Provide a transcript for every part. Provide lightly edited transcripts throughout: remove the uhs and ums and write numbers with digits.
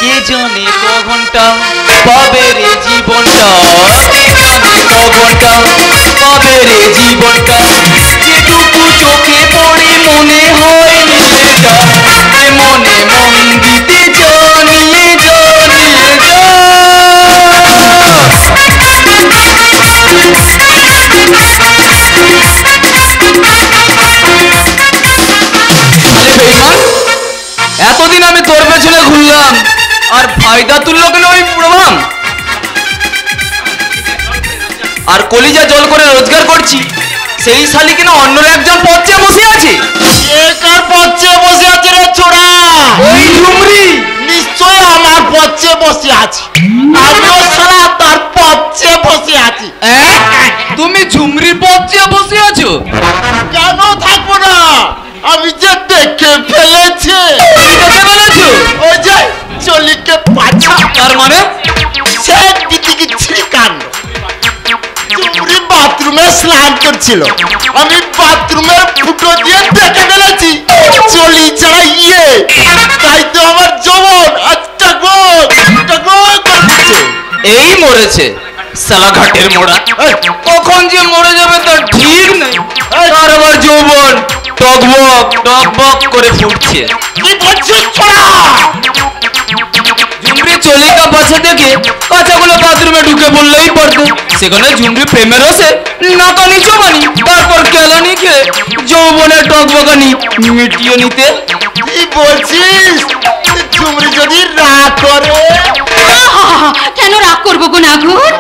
কে জানে ক ঘন্টা পাবে রে জীবনটা, কে জানে ক ঘন্টা পাবে রে জীবনটা, যেটুকু চোখে পড়ে মনে হয় নিজেটা, মনে মন দিতে জানিয়ে জানিয়ে যা। এতদিন আমি তোর পেছনে ঘুরলাম আর ফায়দা তুললো কেন ওই প্রভাম? আর কলিজা জল করে রোজগার করছি, সেই শালি কিনা অন্য একজন পথে বসে আছে। কার পথে বসে আছে রে ছোড়া? ওই ঝুমরি নিশ্চয় আমার পথে বসে আছে, আমিও শালা তার পথে বসে আছি। তুমি ঝুমরির পথে বসে আছো? কেন থাকবো না, আমি যে দেখে ফেলেছি। দেখে ফেলেছো? ওই যে চলিকে পাছা। তার মানে সে দিদিকে ছিকানো চুমরি বাথরুমে স্নান করছিল, আমি বাথরুমের ফুটো দিয়ে দেখে ফেলেছি চলি ছাড়া ইয়ে, তাই তো আমার জবন আচ্ছা গো করছে। এই মরেছে সালা ঘাটের মোড়া, কখন যে মরে যাবে তার ঠিক নেই। আর আবার যৌবন টকবক টকবক করে ফুটছে। কি বলছিস ছোড়া? ঝুমরি চলিকা পাছা থেকে পাছাগুলো বাথরুমে ঢুকে বললেই পারতো, সেখানে ঝুমরি প্রেমের রসে নাকানি চোবানি, তারপর কেলানি খেয়ে যৌবনের টকবকানি মিটিয়ে নিতে। কি বলছিস? ঝুমরি যদি রাগ করে? কেন রাগ করবো গো নাগর?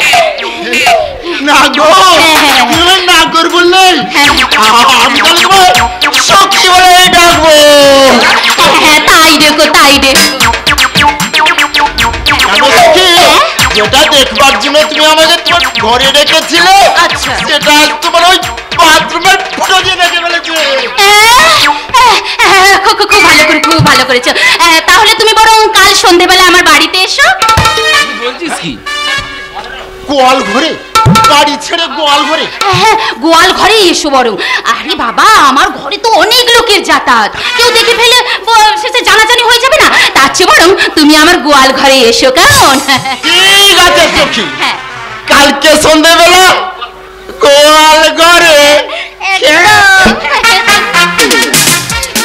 না গো, নাগর বললেই আমি সখী বলে ডাকবো। হ্যাঁ তাই দেখো তাই দেখো। যেটা দেখবার জন্য তুমি আমাকে তোমার ঘরে রেখেছিলে, আচ্ছা সেটা তোমার ওই বাথরুমের ফুটো দিয়ে দেখে ফেলেছে। খুব ভালো করে, খুব ভালো করেছো। তাহলে তুমি বরং কাল সন্ধেবেলা আমার বাড়িতে এসো। বলছিস কি? গোয়াল ঘরে বাড়ি ছেড়ে গোয়াল ঘরে? হ্যাঁ গোয়াল ঘরেই এসো বরং। আরে বাবা আমার ঘরে তো অনেক লোকের যাতায়াত, কেউ দেখে ফেলে শেষে জানাজানি হয়ে যাবে না, তার চেয়ে বরং তুমি আমার গোয়াল ঘরে এসো। কেমন? ঠিক আছে সখী, কালকে সন্ধেবেলা গোয়াল ঘরে।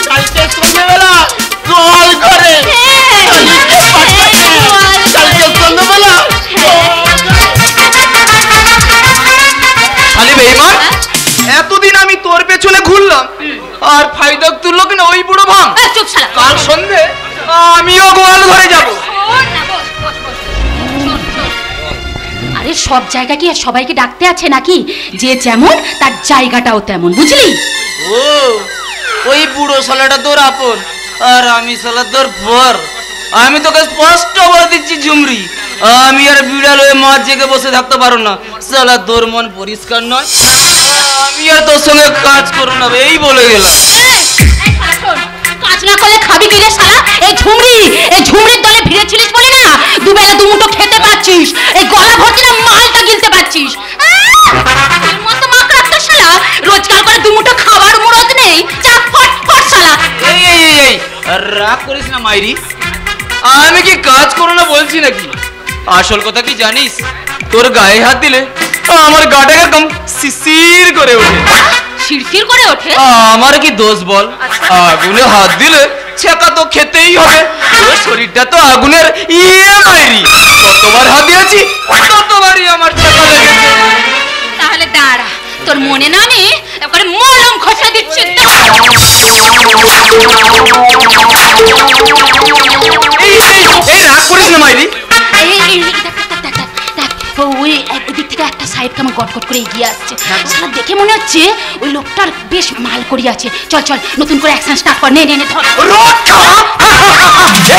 কালকে সন্ধেবেলা গোয়াল ঘরে, কালকে সন্ধেবেলা। শালি বেঈমান, এতদিন আমি তোর পেছনে ঘুরলাম আর ফায়দা তুললো কিনা ওই বুড়ো ভাম। চুপ শালা। কাল সন্ধে আমিও গোয়াল ঘরে যাব। আরে সব জায়গা কি আর সবাইকে ডাকতে আছে নাকি? যে যেমন তার জায়গাটাও তেমন, বুঝলি? ও ওই বুড়ো শালাটা তোর আপন আর আমি শালা তোর পর। আমি তোকে স্পষ্ট বলে দিচ্ছি ঝুমরি, আমি আর বিড়াল হয়ে মাছ জেগে বসে থাকতে পারো না। শালা তোর মন পরিষ্কার নয়, আমি আর তোর সঙ্গে কাজ করো না, এই বলে গেলাম। কাজ না করলে খাবি কি রে শালা? এই ঝুমরির দলে ভিড়েছিলিস বলে না দুবেলা দুমুঠো খেতে পাচ্ছিস, এই গলা ভর্তি না মালটা গিলতে পাচ্ছিস। মতো মাক রাখতো শালা, রোজগার করে দুমুঠো খাবার মুরত নেই। চা ফট ফট শালা। এই রাগ করিস না মাইরি, আমি কি কাজ করো না বলছি নাকি? আসল কথা কি জানিস, তোর গায়ে হাত দিলে আমার গাটা একদম শিরশির করে ওঠে। শিরশির করে ওঠে? আমার কি দোষ বল? আগুনে হাত দিলে ছেকা তো খেতেই হবে, তোর শরীরটা তো আগুনের ইয়ে মাইরি, কতবার হাত দিয়েছি ততবারই আমার ছেকা লেগেছে। তাহলে দাঁড়া, তোর মনে না আমি একবারে মলম খসা দিচ্ছি। এই রাগ করিস না মাইরি। ওই একদিক থেকে একটা সাইড কেমন গটগট করে এগিয়ে আসছে, শালা দেখে মনে হচ্ছে ওই লোকটার বেশ মাল করি আছে। চল চল নতুন করে অ্যাকশন স্টার্ট কর। নে নে নে ধর।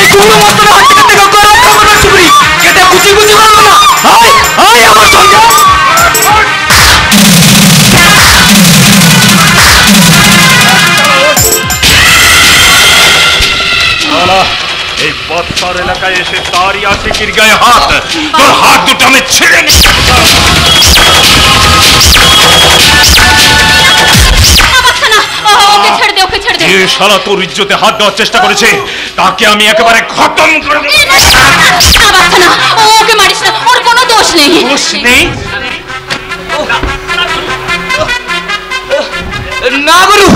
এই কুকুর মত না হাত থেকে রক্ষা করো না চুরি, এটা কুচি কুচি করো না। হাই হাই আমার সঙ্গে। এই পথর এলাকায় এসে তারই আশিকির গায়ে হাত, তোর হাত দুটো আমি ছেড়ে নি। ওকে ছেড়ে দে, ওকে ছেড়ে দে। শালা তোর ইজ্জতে হাত দেওয়ার চেষ্টা করেছে তাকে আমি একেবারে খতম করে দেব। না, ওকে মারিস না, ওর কোনো দোষ নেই। দোষ নেই? না গুরু।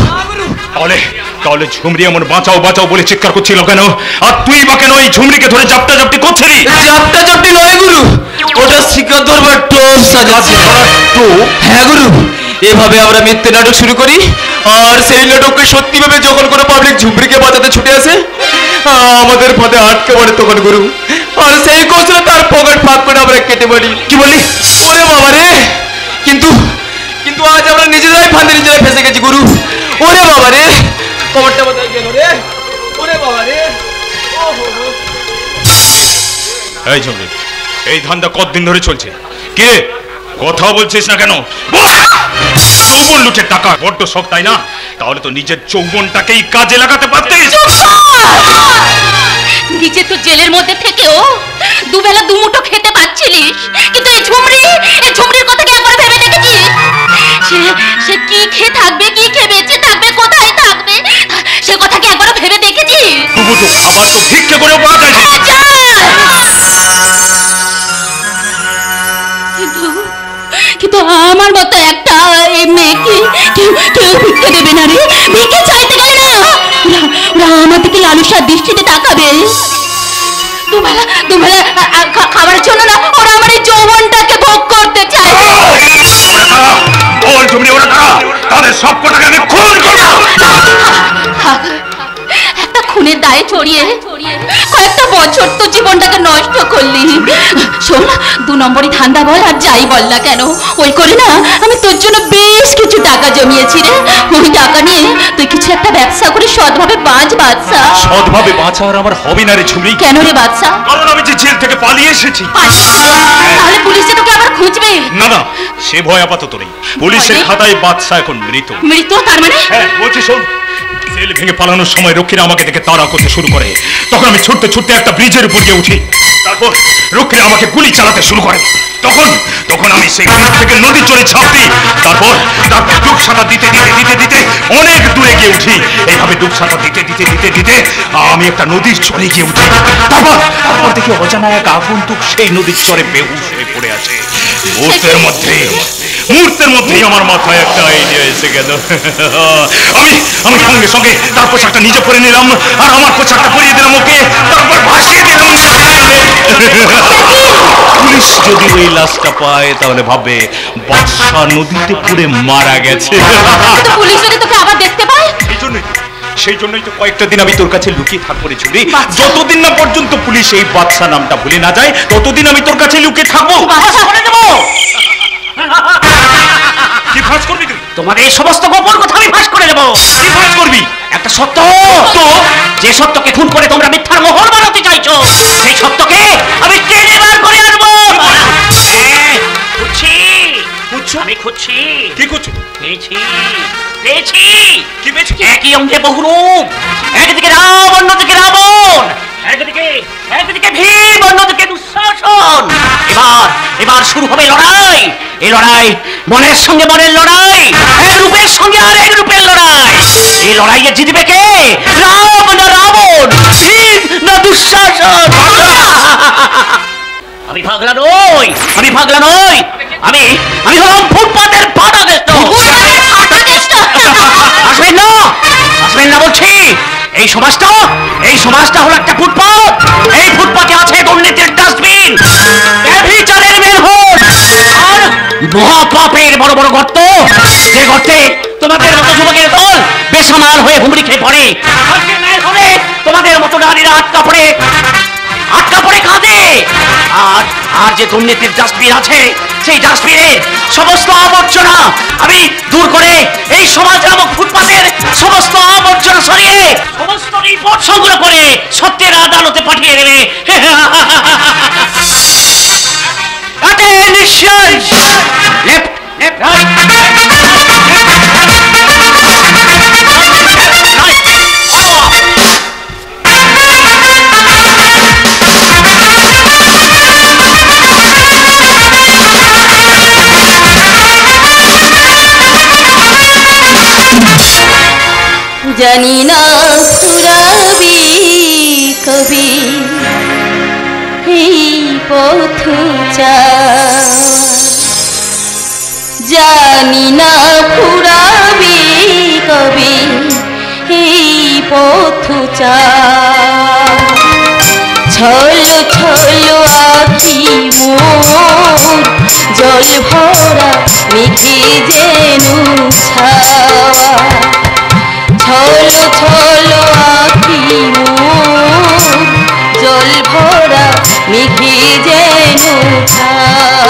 তাহলে তাহলে ঝুমরি এমন বাঁচাও বাঁচাও বলে চিৎকার করছিল কেন? আর তুই বা কেন এই ঝুমরিকে ধরে জাপটা জাপটি করছিলি? জাপটা জাপটি নয় গুরু, ওটা শিকার ধরবার টোপ সাজাচ্ছি। হ্যাঁ গুরু, এভাবে আমরা মিথ্যে নাটক শুরু করি, আর সেই নাটককে সত্যি ভেবে যখন কোনো পাবলিক ঝুমরিকে বাঁচাতে ছুটে আসে, আমাদের পথে আটকে পড়ে তখন গুরু, আর সেই কৌশলে তার পকেট ফাঁক করে আমরা কেটে মারি। কি বলি? ওরে বাবা রে! কিন্তু কিন্তু আজ আমরা নিজেরাই ফাঁদে নিজেরাই ফেসে গেছি গুরু। ওরে বাবা রে, খবরটা কোথায় গেল রে? ওরে বাবা রে! এই ঝুমরি, এই ধান্দা কতদিন ধরে চলছে? কে কথা বলছিস না কেন? যৌবন লুটের টাকা বড্ড শখ, তাই না? তাহলে তো নিজের যৌবনটাকেই কাজে লাগাতে পারতিস। নিজে তো জেলের মধ্যে থেকেও দুবেলা দুমুঠো খেতে পাচ্ছিলিস, কিন্তু এই ঝুমরির কথা কি একবার ভেবে দেখেছিস? সে কি খেয়ে থাকবে, কি খেয়ে বেঁচে থাকবে, কোথায় থাকবে, সে কথা কি একবার ভেবে দেখেছিস? তবু তো আবার তো ভিক্ষে করে পাওয়া যায়। কিন্তু আমার মতো একটা মেয়েকে কেউ ভিক্ষে দেবে না রে। ভিক্ষে চাইতে গেলে না ওরা আমার দিকে লালসার দৃষ্টিতে তাকাবে। দুবেলা খাবারের জন্য না, ওরা আমার এই যৌবনটাকে ভোগ করতে চায়। বল ঝুমরি, ওরা কারা? তাদের সব কটাকে আমি খুন করব। একটা খুনের দায়ে চড়িয়ে কয়েকটা বছর তো জীবনটাকে নষ্ট করলি। শোন, 2 নম্বরই ধান্দা বল আর যাই বল না কেন, ওই করে না আমি তোর জন্য বেশ কিছু টাকা জমিয়েছি রে। ওই টাকা নিয়ে তুই কিছু একটা ব্যবসা করে সৎভাবে বাঁচ বাদশা। সৎভাবে বাঁচা আর আমার হবে না রে ঝুমরি। কেন রে বাদশা? কারণ আমি যে জেল থেকে পালিয়ে এসেছি। তাহলে পুলিশ যে তোকে আবার খুঁজবে। না না, সে ভয় আপাতত নেই। পুলিশের খাতায় বাদশা এখন মৃত। মৃত? তার মানে? হ্যাঁ বলছি, শোন। জেল ভেঙে পালানোর সময় রক্ষীরা আমাকে দেখে তাড়া করতে শুরু করে। তখন আমি ছুটতে ছুটতে একটা ব্রিজের উপর গিয়ে উঠি। তারপর রক্ষীরা আমাকে গুলি চালাতে শুরু করে। তখন আমি সেই ব্রিজ থেকে নদীর চরে ঝাঁপ দিই। তারপর ডুবসাঁতা দিতে অনেক দূরে গিয়ে উঠি। এইভাবে ডুবসাঁতা দিতে আমি একটা নদীর চরে গিয়ে উঠি। তারপর দেখি অজানা এক আগন্তুক সেই নদীর চরে বেহুশ হয়ে পড়ে আছে। মুহূর্তের মধ্যেই আমার মাথায় একটা আইডিয়া এসে গেল। আমি সঙ্গে সঙ্গে তার পোশাকটা নিজে পরে নিলাম, আর আমার পোশাকটা পরিয়ে দিলাম ওকে, তারপর ভাসিয়ে দিলাম। পুলিশ যদি ওই লাশটা পায় তাহলে ভাববে বাদশা নদীতে পড়ে মারা গেছে। পুলিশ যদি তোকে আবার দেখতে পায়? সেই জন্যই তো কয়েকটা দিন আমি তোর কাছে লুকিয়ে থাকবো রে ঝুমরি। যতদিন না পর্যন্ত পুলিশ এই বাদশা নামটা ভুলে না যায়, ততদিন আমি তোর কাছে লুকিয়ে থাকবো। কি ফাঁস করবি তুই? তোমার এই সমস্ত গোপন কথা আমি ফাঁস করে দেবো। কি ফাঁস করবি? একটা সত্য, যে সত্যকে খুন করে তোমরা মিথ্যার মহল বানাতে চাইছো, সেই সত্যকে আমি টেনে বার করে আনবো। আমি খুঁজছি। কি করছো? পেয়েছি। কি পেয়েছো? একই অঙ্গে বহু রূপ, একদিকে রাম অন্যদিকে রাবণ, একদিকে ভীম অন্যদিকে দুঃশাসন। এবার শুরু হবে লড়াই। এই লড়াই মনের সঙ্গে মনের লড়াই, এক রূপের সঙ্গে আর এক রূপের লড়াই। এই লড়াইয়ে জিতবে কে? রাম না রাবণ, ভীম না দুঃশাসন। আমি পাগলা নই, আমি হলাম ফুটপাতের ফাটাকেষ্ট। আসবেন না বলছি। এই সমাজটা হলো একটা ফুটপাত। এই ফুটপাতে আছে দুর্নীতির ডাস্টবিন, ব্যভিচারের মেলহোল, আর মহাপাপের বড় বড় গর্ত। যে গর্তে তোমাদের মতো যুবকের দল বেসামাল হয়ে হুমড়ি খেয়ে পড়ে। তোমাদের মতো নারীরা আটকা পড়ে কাঁদে। আর যে দুর্নীতির ডাস্টবিন আছে, সেই ডাস্টবিনে সমস্ত আবর্জনা আমি দূর করে এই সমাজ নামক ফুটপাতের সমস্ত আবর্জনা সরিয়ে সমস্ত রিপোর্ট সংগ্রহ করে সত্যের আদালতে পাঠিয়ে দেবে। জানি না ফুরাবি কবি এই পথ জানি না ফুরাবি কবি এই পথ ছল ছল আখি মোর জল ভরা মেঘে যেন ছাওয়া ছল ছল আখি মোর জল ভরা মেঘে যেন ছাওয়া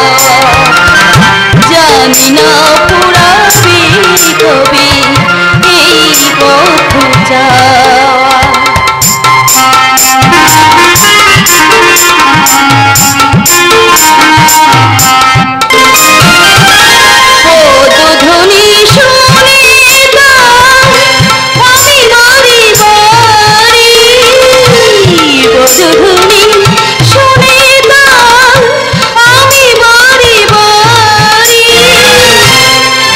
জানি না পুরাবি কবি এই পথ পদধ্বনি শুনে আমি বাড়ি বাড়ি পদধ্বনি শুনে আমি বাড়ি বাড়ি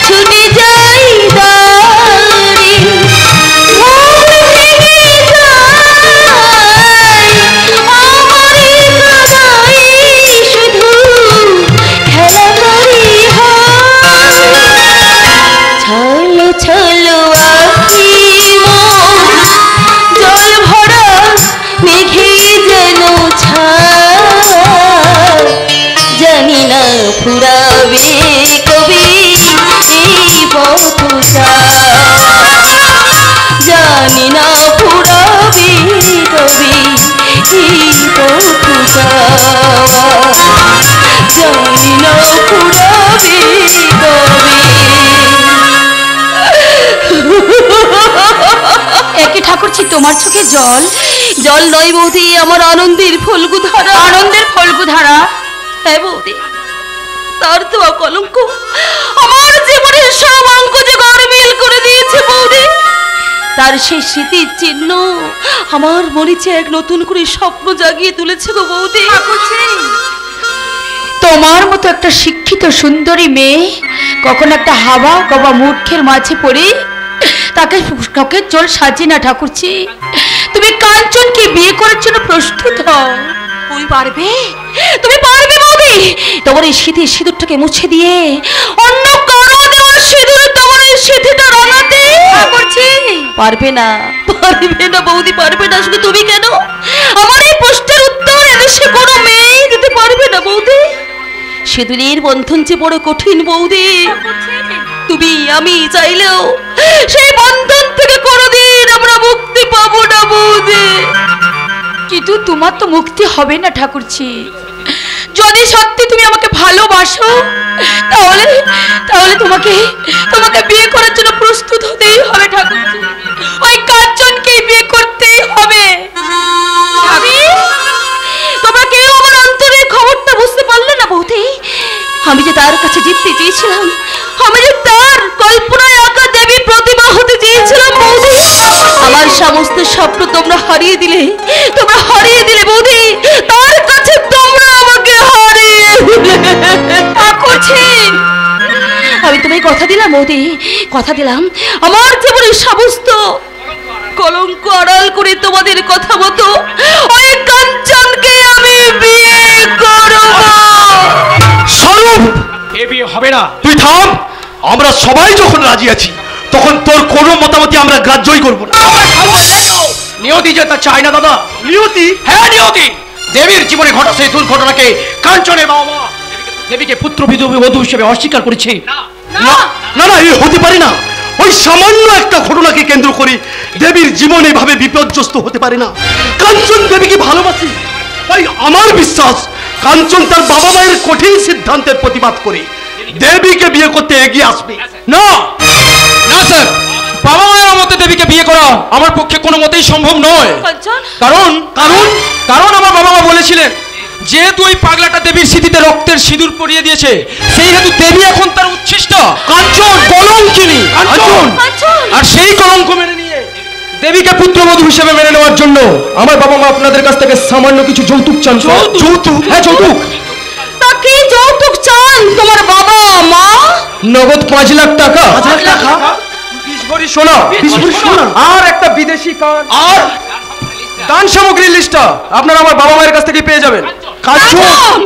ছুটে যাই দাঁড়ি মন ভেঙে যায় আমারই কাদাই শুধু খেলা করি ছল ছল আখি মোর জল ভরা মেঘে যেন জানি না ফুরাবে কবি এই পথ জানি না ফুরাবে কবি এই পথ জানি না ফুরাবে কবি একই ঠাকুরছি তোমার চোখে জল জল নয় বৌদি আমার আনন্দের ফল্গু ধারা আনন্দের ফল্গু ধারা হ্যাঁ বৌদি তার তো কলঙ্ক আমার জীবনের সব অঙ্ক যে গরমিল করে দিয়েছে বৌদি তার সেই স্মৃতির চিহ্ন আমার মরিচে এক নতুন করে স্বপ্ন জাগিয়ে তুলেছে গো বৌদি তোমার মতো একটা শিক্ষিত সুন্দরী মেয়ে কখন একটা হাওয়া গবা মূর্খের মাঝে পড়ে তাকে শখের জল সাজিয়ে না ঠাকুরছি তুমি কাঞ্চনকে বিয়ে করার জন্য প্রস্তুত হও তুমি পারবে বৌদি তোমার এই স্মৃতির সিঁদুরটাকে মুছে দিয়ে অন্য কারো দেওয়া সিঁদুর তোমার এই স্মৃতিটা রাঙাতে পারবে না বৌদি পারবে না শুধু তুমি কেন আমার এই প্রশ্নের উত্তর এদেশে কোনো মেয়ে দিতে পারবে না বৌদি সিঁদুরের বন্ধন যে বড় কঠিন বৌদি তুমি আমি চাইলেও সেই বন্ধন থেকে কোনোদিন আমরা মুক্তি পাবো না বৌদি কিন্তু তোমার তো মুক্তি হবে না ঠাকুরছি যদি সত্যি তুমি আমাকে ভালোবাসো তাহলে তাহলে তোমাকে বিয়ে করার জন্য প্রস্তুত হতেই হবে ঠাকুরজি ওই কাঞ্চনকে বিয়ে করতেই হবে তোমরা কেউ আমার অন্তরের খবরটা বুঝতে পারলে না বৌদি আমি যে তার কাছে জিততে চেয়েছিলাম আমি যে তার কল্পনায় আঁকা দেবীর প্রতিমা হতে চেয়েছিলাম বৌদি আমার সমস্ত স্বপ্ন তোমরা হারিয়ে দিলে বৌদি তার কাছে তোমরা আমাকে হারিয়ে দিলে আমি তোমায় কথা দিলাম বৌদি কথা দিলাম আমার জীবনের সমস্ত কলঙ্ক আড়াল করে তোমাদের কথা মতো ওই কাঞ্চনকে আমি বিয়ে করব স্বরূপ এ বিয়ে হবে না তুই থাম আমরা সবাই যখন রাজি আছি তখন তোর কোনো মতামতই আমরা গ্রাহ্যই করব না নিয়তি যেটা চায় না দাদা নিয়তি হ্যাঁ নিয়তি দেবীর জীবনে ঘটা সেই দুর্ঘটনাকে কাঞ্চনের বাবা মা দেবীকে পুত্রবধূ হিসেবে অস্বীকার করেছে না না না এই হতে পারে না ওই সামান্য একটা ঘটনাকে কেন্দ্র করে দেবীর জীবন এভাবে বিপর্যস্ত হতে পারে না কাঞ্চন দেবীকে ভালোবাসে তাই আমার বিশ্বাস কাঞ্চন তার বাবা মায়ের কঠিন সিদ্ধান্তের প্রতিবাদ করে দেবীকে বিয়ে করতে এগিয়ে আসবে না না স্যার বাবা মায়ের মতে দেবীকে বিয়ে করা আমার পক্ষে কোনো মতেই সম্ভব নয় কারণ কারণ কারণ আমার বাবা মা বলেছিলেন যেহেতু ওই পাগলাটা দেবীর স্মৃতিতে রক্তের সিঁদুর পরিয়ে দিয়েছে সেই হেতু দেবী এখন তার উচ্ছিষ্ট কাঞ্চন কলঙ্কিনী কাঞ্চন আর সেই কলঙ্ক মেনে নিয়ে দেবীকে পুত্রবধূ হিসেবে মেনে নেওয়ার জন্য আমার বাবা মা আপনাদের কাছ থেকে সামান্য কিছু যৌতুক চান যৌতুক হ্যাঁ যৌতুক তাকে যৌতুক চান তোমার বাবা মা নগদ 5 লাখ টাকা 5 লাখ টাকা ভরি সোনা, 20 ভরি সোনা। আর একটা বিদেশি কার আর দান সামগ্রীর লিস্টটা আপনারা আমার বাবা মায়ের কাছ থেকে পেয়ে যাবেন। কাঞ্চন,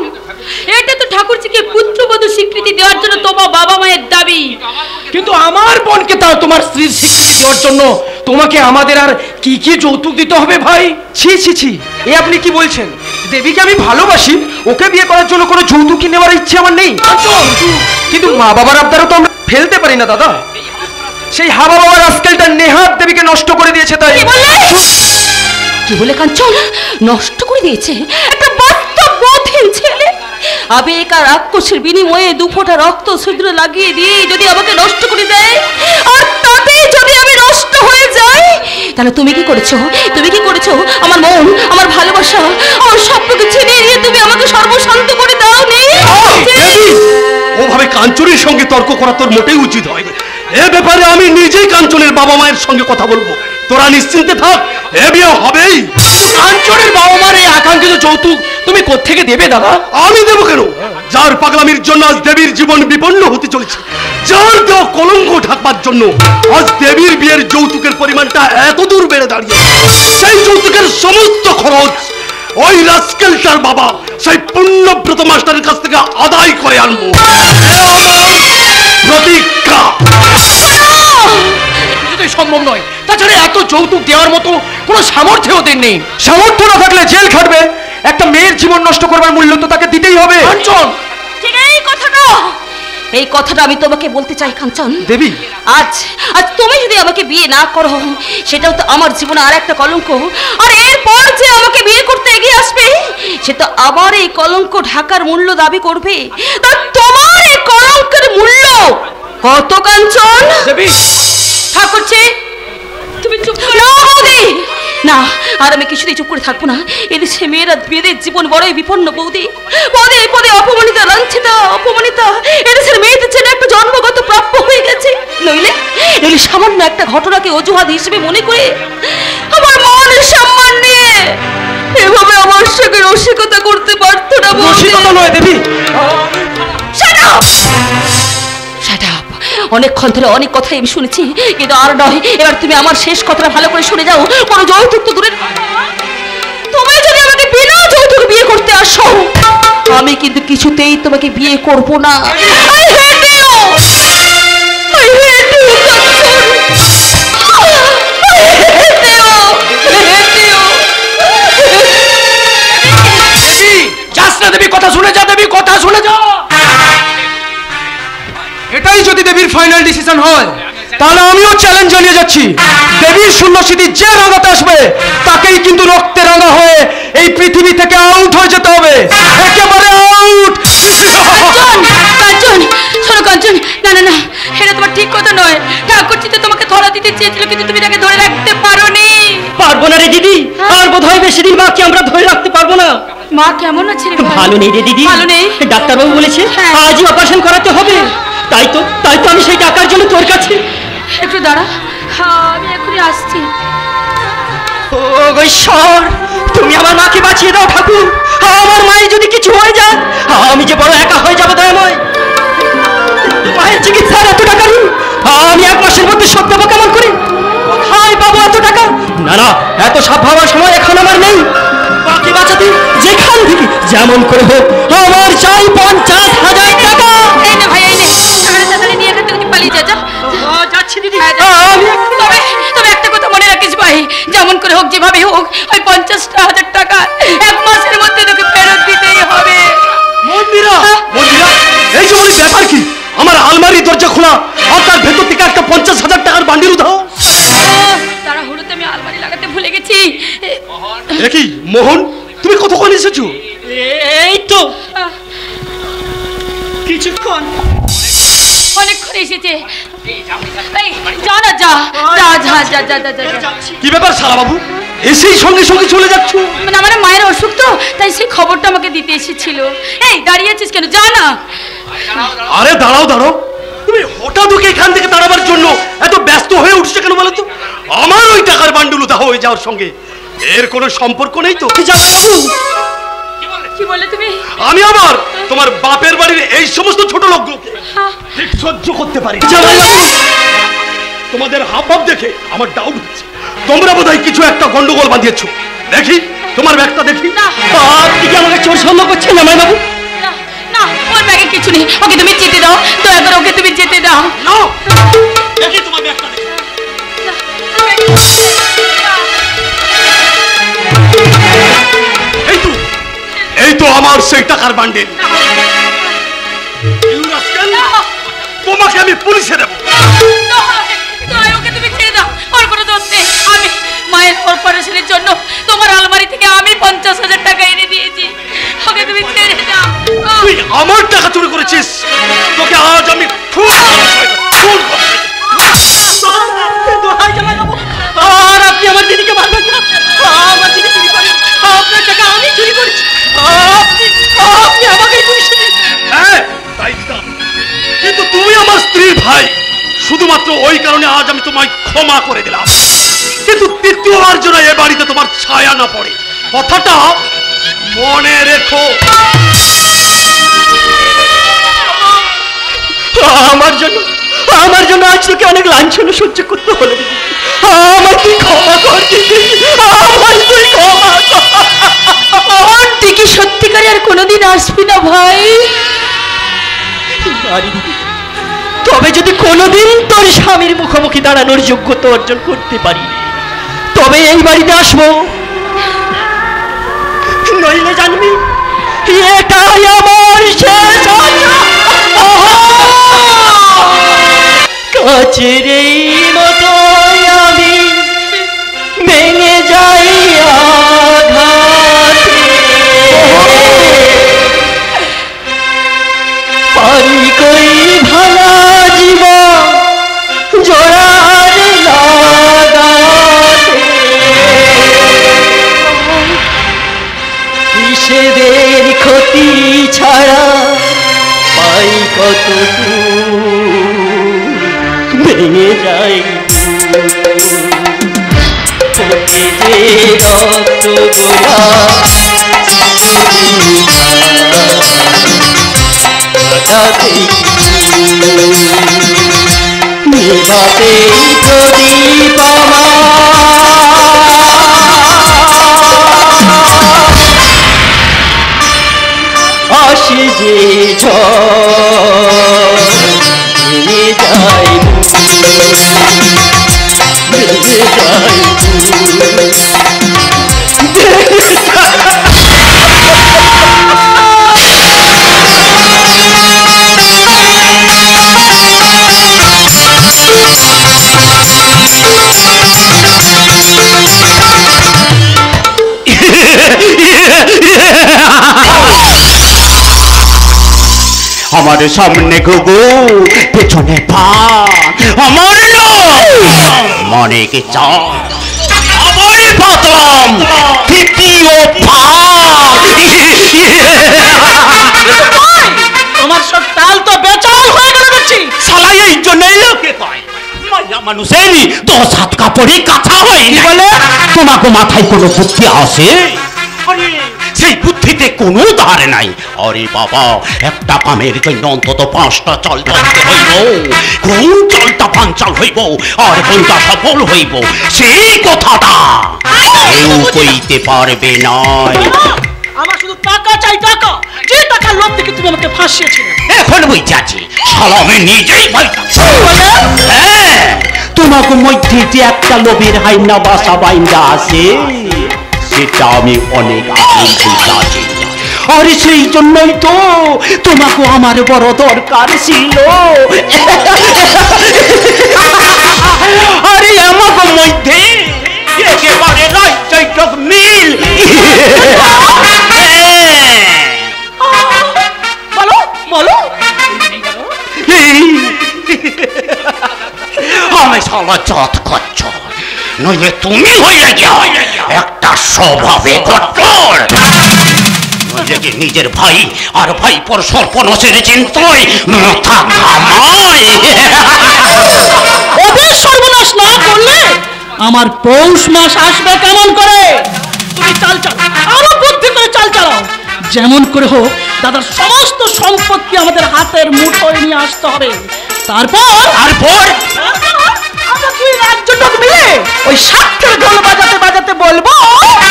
এটা তো ঠাকুরজিকে পুত্রবধূ স্বীকৃতি দেওয়ার জন্য তোমার বাবা মায়ের দাবি। কিন্তু আমার বোনকে তার তোমার স্ত্রীর স্বীকৃতি দেওয়ার জন্য তোমাকে আমাদের আর কি কি যৌতুক দিতে হবে ভাই? ছি ছি ছি, এ আপনি কি বলছেন? দেবীকে আমি ভালোবাসি, ওকে বিয়ে করার জন্য কোনো যৌতুকি নেওয়ার ইচ্ছে আমার নেই। কিন্তু মা বাবার আবদারও তো আমরা ফেলতে পারি না দাদা। সেই হাবা বাবার আজকালটা নেহাত দেবীকে নষ্ট করে দিয়েছে। তাই কি বলে কাঞ্চন? নষ্ট করে দিয়েছে? একটা বাস্তববোধহীন ছেলে আবেগ আর আক্রোশের বিনিময়ে 2 ফোঁটা রক্ত ছিদ্র লাগিয়ে দিয়ে যদি আমাকে নষ্ট করে দেয়, আর তাতেই যদি আমি নষ্ট হয়ে যাই, তাহলে তুমি কি করেছো? তুমি কি করেছো? আমার মন, আমার ভালোবাসা, আমার সবটুকু ছিনিয়ে নিয়ে তুমি আমাকে সর্বশান্ত করে দাও নি। ওভাবে কাঞ্চনের সঙ্গে তর্ক করা তোর মোটেই উচিত হয়নি। এ ব্যাপারে আমি নিজেই কাঞ্চনের বাবা মায়ের সঙ্গে কথা বলবো। তোরা নিশ্চিন্তে থাক, এ বিয়ে হবেই। কাঞ্চনের বাবা মার এই আকাঙ্ক্ষিত যৌতুক তুমি কোত্থেকে দেবে দাদা? আমি দেবো কেন? যার পাগলামির জন্য আজ দেবীর জীবন বিপন্ন হতে চলেছে, যার দেওয়া কলঙ্ক ঢাকবার জন্য আজ দেবীর বিয়ের যৌতুকের পরিমাণটা এত দূর বেড়ে দাঁড়িয়ে, সেই যৌতুকের সমস্ত খরচ ওই রাস্কেলটার বাবা সেই পুণ্যব্রত মাস্টারের কাছ থেকে আদায় করে আনবো। প্রতীক্ষা কিছুতেই সম্ভব নয়। তাছাড়া এত যৌতুক দেওয়ার মতো কোনো সামর্থ্য ওদের নেই। সামর্থ্য না থাকলে জেল খাটবে। একটা মেয়ের জীবন নষ্ট করবার মূল্য তো তাকে দিতেই হবে। কাঞ্চন, ঠিক এই কথাটা আমি তোমাকে বলতে চাই কাঞ্চন। দেবী, আজ আজ তুমি যদি আমাকে বিয়ে না করো, সেটাও তো আমার জীবনে আর একটা কলঙ্ক। আর এরপর যে আমাকে বিয়ে করতে এগিয়ে আসবে, সে তো আবার এই কলঙ্ক ঢাকার মূল্য দাবি করবে। তা তোমার এই কলঙ্কের মূল্য কত কাঞ্চন? দেবী, ঠাকুরজি, তুমি চুপ করো না বৌদি। না, আর আমি কিছুতেই চুপ করে থাকবো না। এদেশে মেয়েরা মেয়েদের জীবন বড়ই বিপন্ন বৌদি। পদে পদে অপমানিতা, লাঞ্ছিতা, অপমানিতা। এদেশের মেয়েদের জন্য একটা জন্মগত প্রাপ্য হয়ে গেছে। নইলে নইলে সামান্য একটা ঘটনাকে অজুহাত হিসেবে মনে করে আমার মানের সম্মান নিয়ে এভাবে আমার সঙ্গে রসিকতা করতে পারতো না বৌদি। রসিকতা নয় দেবী। Shut up! Shut up! অনেকক্ষণ ধরে অনেক কথাই আমি শুনেছি, কিন্তু আর নয়। এবার তুমি আমার শেষ কথাটা ভালো করে শুনে যাও। কোনো যৌতুক তো দূরের কথা, তুমি যদি আমাকে বিনা যৌতুক বিয়ে করতে আসো, আমি কিন্তু কিছুতেই তোমাকে বিয়ে করব না। I hate you! I hate you, Kanchan! I hate you! I hate you! দেবী, যাস না দেবী, কথা শুনে যা দেবী, কথা শুনে যা। এটাই যদি দেবীর ফাইনাল ডিসিশন হয়, তাহলে আমিও চ্যালেঞ্জ জানিয়ে যাচ্ছি। দেবীর শূন্য স্মৃতি যে রাঙাতে আসবে, তাকেই কিন্তু রক্তে রাঙা হয়ে এই পৃথিবী থেকে আউট হয়ে যেতে হবে। একেবারে আউট। কাঞ্চন, কাঞ্চন, শোনো কাঞ্চন, না না না, এটা তোমার ঠিক কথা নয়। ঠাকুরজি তো তোমাকে ধরা দিতে চেয়েছিল, কিন্তু তুমি তাকে ধরে রাখতে পারোনি। পারবো না রে দিদি, আর বোধহয় বেশি দিন বাকি আমরা ধরে রাখতে পারবো না। মা কেমন আছে রে? ভালো নেই রে দিদি, ভালো নেই। ডাক্তারবাবু বলেছে হ্যাঁ। আজই অপারেশন করাতে হবে। তাই তো আমি সেই টাকার জন্য তোর কাছে। একটু দাঁড়া, আমি এখনই আসছি। ও গো ঈশ্বর, তুমি আমার মাকে বাঁচিয়ে দাও ঠাকুর। আমার মায়ের যদি কিছু হয়ে যায়, আমি যে বড় একা হয়ে যাবো দয়াময়। মায়ের চিকিৎসার এত টাকা নেই, আমি 1 মাসের মধ্যে শোধ দেবো কেমন করে? কোথায় পাবো এত টাকা? না না, এত সাপ ভাবার সময় এখন আমার নেই। বাকি বাঁচাতে যেখান থেকে যেমন করে হোক আমার চাই 50,000 টাকা। এই নে ভাই, এই নে, তাড়াতাড়ি নিয়ে এখান থেকে তুই পালিয়ে যা, যা। যাচ্ছি দিদি। আমি তবে তবে একটা কথা মনে রাখিস ভাই, যেমন করে হোক, যেভাবে হোক, ওই 50,000 টাকা 1 মাসের মধ্যে তোকে ফেরত দিতেই হবে। মন্দিরা, মন্দিরা, এই যে ব্যাপার কি? আমার আলমারি দরজা খোলা, আর তার ভেতর থেকে একটা 50,000 টাকার বান্ডিল উঠাও। তারা হলোতে আমি আলমারি লাগাতে ভুলে গেছি। এ কি মোহন, তুমি কতক্ষণ এসেছো? এই তো কিছুক্ষণ। অনেকক্ষণ এসেছে। এই, যা না, যা যা যা যা যা যা যা। কি ব্যাপার শালা বাবু, এসেই সঙ্গে সঙ্গে চলে যাচ্ছ? মানে আমার মায়ের অসুখ তো, তাই সেই খবরটা আমাকে দিতে এসেছিল। এই, দাঁড়িয়ে আছিস কেন? যা না। আরে দাঁড়াও দাঁড়াও, তুমি হঠাৎ ওকে এখান থেকে তাড়াবার জন্য এত ব্যস্ত হয়ে উঠছে কেন বলো তো? আমার ওই টাকার বান্ডুল উঠা হয়ে যাওয়ার সঙ্গে এর কোনো সম্পর্ক নেই তো? জামাইবাবু, কি বললে তুমি? আমি আবার তোমার বাপের বাড়ির এই সমস্ত ছোট লোকগুলোকে ঠিক সহ্য করতে পারি না। জামাইবাবু, তোমাদের হাবভাব দেখে আমার ডাউট হচ্ছে তোমরা বোধহয় কিছু একটা গন্ডগোল বাঁধিয়েছো। দেখি তোমার ব্যাগটা দেখি। আপনি কি আমাকে চোর সন্দেহ করছেন জামাই বাবু? না না, ওর ব্যাগে কিছু নেই, ওকে তুমি যেতে দাও, দয়া করে ওকে তুমি যেতে দাও। নাও দেখি তোমার ব্যাগটা দেখি। এই তো আমার সেই টাকার বান্ডিল। তোমাকে আমি পুলিশে দেবো। ওকে তুমি ছেড়ে দাও, ওর কোনো দোষ নেই। আমি মায়ের অপারেশনের জন্য তোমার আলমারি থেকে আমি 50,000 টাকা এনে দিয়েছি, ওকে তুমি ছেড়ে দাও। তুই আমার টাকা চুরি করেছিস, তোকে আজ আমি খুন করব। আর আপনি আমার দিদিকে মারবেন না। আমার দিদি চুরি করে, আপনার টাকা আমি চুরি করেছি। আপনি আমাকে হ্যাঁ তাই তো। কিন্তু তুমি আমার স্ত্রীর ভাই, শুধুমাত্র ওই কারণে আজ আমি তোমায় ক্ষমা করে দিলাম। কিন্তু তৃতীয়বার জন্য এ বাড়িতে তোমার ছায়া না পড়ে, কথাটা মনে রেখো। আমার জন্য আজ তোকে অনেক লাঞ্ছনা সহ্য করতে হলো। আমার তুই ক্ষমা কর দিদি, আমার তুই ক্ষমা কর। তুই কি সত্যিকারে আর কোনোদিন আসবি না ভাই? তবে যদি কোনোদিন তোর স্বামীর মুখোমুখি দাঁড়ানোর যোগ্যতা অর্জন করতে পারি, তবে এই বাড়িতে আসবো। নইলে জানবি এটাই আমার শেষ আশা। কাছের এই মতো আমি ভেঙে যাই আঘাতে, পারি কই ভালা জীবন জোড়ার লাগাতে। হিসেবের ক্ষতি ছাড়া পাই কত ভেঙে যাই যে রক্ত গোলা নিভাতে প্রদীপ আসে যে ঝড় ভেঙে যায়, ভেঙে যায়। আমার সামনে ঘুঘু, পেছনে পান, আমার মনে কি চান, আমার প্রথম তৃতীয় তোমার সব তাল তো বেচাল হয়ে গেল দেখছি। সালাই এই জন্যই লোকে পায় মাইয়া মানুষেরই 10 হাত কাপড়ে কাঁচা হয় না। বলে তোমাকে মাথায় কোনো বুদ্ধি আসে? সেই বুদ্ধিতে কোনো ধার নাই। আরে বাবা, একটা কামের জন্য অন্তত 5টা চাল ধরতে হইব। কোন চালটা পাঞ্চাল হইব আর কোনটা সফল হইব সেই কথাটা কেউ কইতে পারবে না। আমার শুধু টাকা চাই, টাকা। যে টাকার লোভ থেকে তুমি আমাকে ফাঁসিয়েছিলে, এখন বুঝাচ্ছি শালা আমি নিজেই পাইতাছি। হ্যাঁ, তোমাকে মধ্যে যে একটা লোভের হাইনা বাসা বাইন্দা আছে সেটা আমি অনেক আগেই বুঝাচ্ছি। আর সেই জন্যই তো তোমাকে আমার বড় দরকার ছিল। আরে আমাকে মধ্যে একেবারে রাইট মিল। বলো বলো। আমি শালা জাত খচ্ছ, নইলে তুমি হইলে যাও একটা স্বভাবে কঠোর। নইলে যে নিজের ভাই আর ভাই পর সর্বনাশের চিন্তায় মাথা ঘামায়। ওদের সর্বনাশ না করলে আমার পৌষ মাস আসবে কেমন করে? তুমি চাল চালাও, আরো বুদ্ধি করে চাল চালাও। যেমন করে হোক দাদার সমস্ত সম্পত্তি আমাদের হাতের মুঠোয় নিয়ে আসতে হবে। তারপর তারপর আমি তুই রাজ্য লোক মিলে ওই সাক্ষের ঢোল বাজাতে বাজাতে বলবো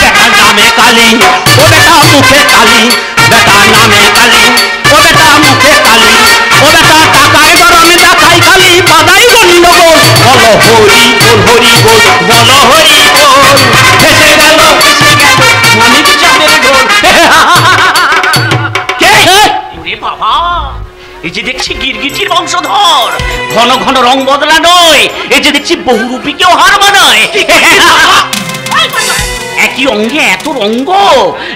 বেটা নামে কালি ও বেটা মুখে কালি, বেটা নামে কালি ও বেটা মুখে কালি, ও বেটা টাকায় গরমে দেখাই কালি, বাদাই গন্ডগোল, বলো হরি বল হরি বল, বলো হরি বল, হেসে গেল মানিক চাঁদের ঢোল। কে ওরে বাবা, এই যে দেখছি গিরগিটির বংশধর, ঘন ঘন রং বদলা নয়, এই যে দেখছি বহুরূপীকেও হার মানায়। একই অঙ্গে এত রঙ্গ,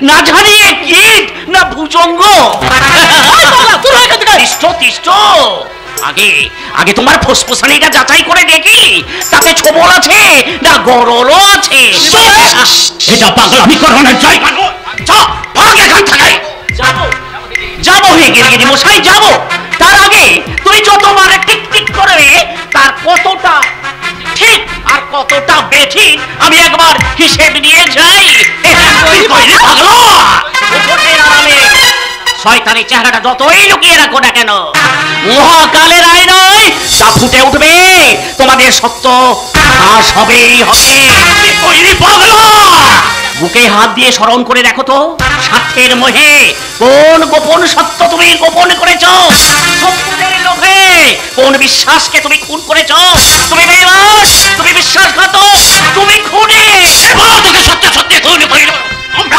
না জানি এ কীট না ভুজঙ্গ। তিষ্ঠ তিষ্ঠ, আগে আগে তোমার ফুসফুসানিটা যাচাই করে দেখি, তাতে ছোবল আছে না গরলও আছে। এটা পাগলামি করানোর জায়গা নয়, যা ভাগ এখান থেকে। যাবো যাবো হে গিরগিটি মশাই, যাবো। তার আগে তুমি যতবার টিক টিক করবে, তার কতটা ঠিক আর কতটা বেঠিক আমি একবার হিসেব নিয়ে যাই। শয়তানি চেহারাটা যতই লুকিয়ে রাখো না কেন, মহাকালের আইনয় তা ফুটে উঠবে, তোমাদের সত্য ফাঁস হবেই হবে। বুকে হাত দিয়ে স্মরণ করে দেখো তো, স্বার্থের মোহে কোন গোপন সত্য তুমি গোপন করেছ? সম্পদের লোভে কোন বিশ্বাসকে তুমি খুন করেছ? তুমি বেঈমান, তুমি বিশ্বাসঘাতক, তুমি খুনি। এবার তোকে সত্য সত্য খুন করিল, আমরা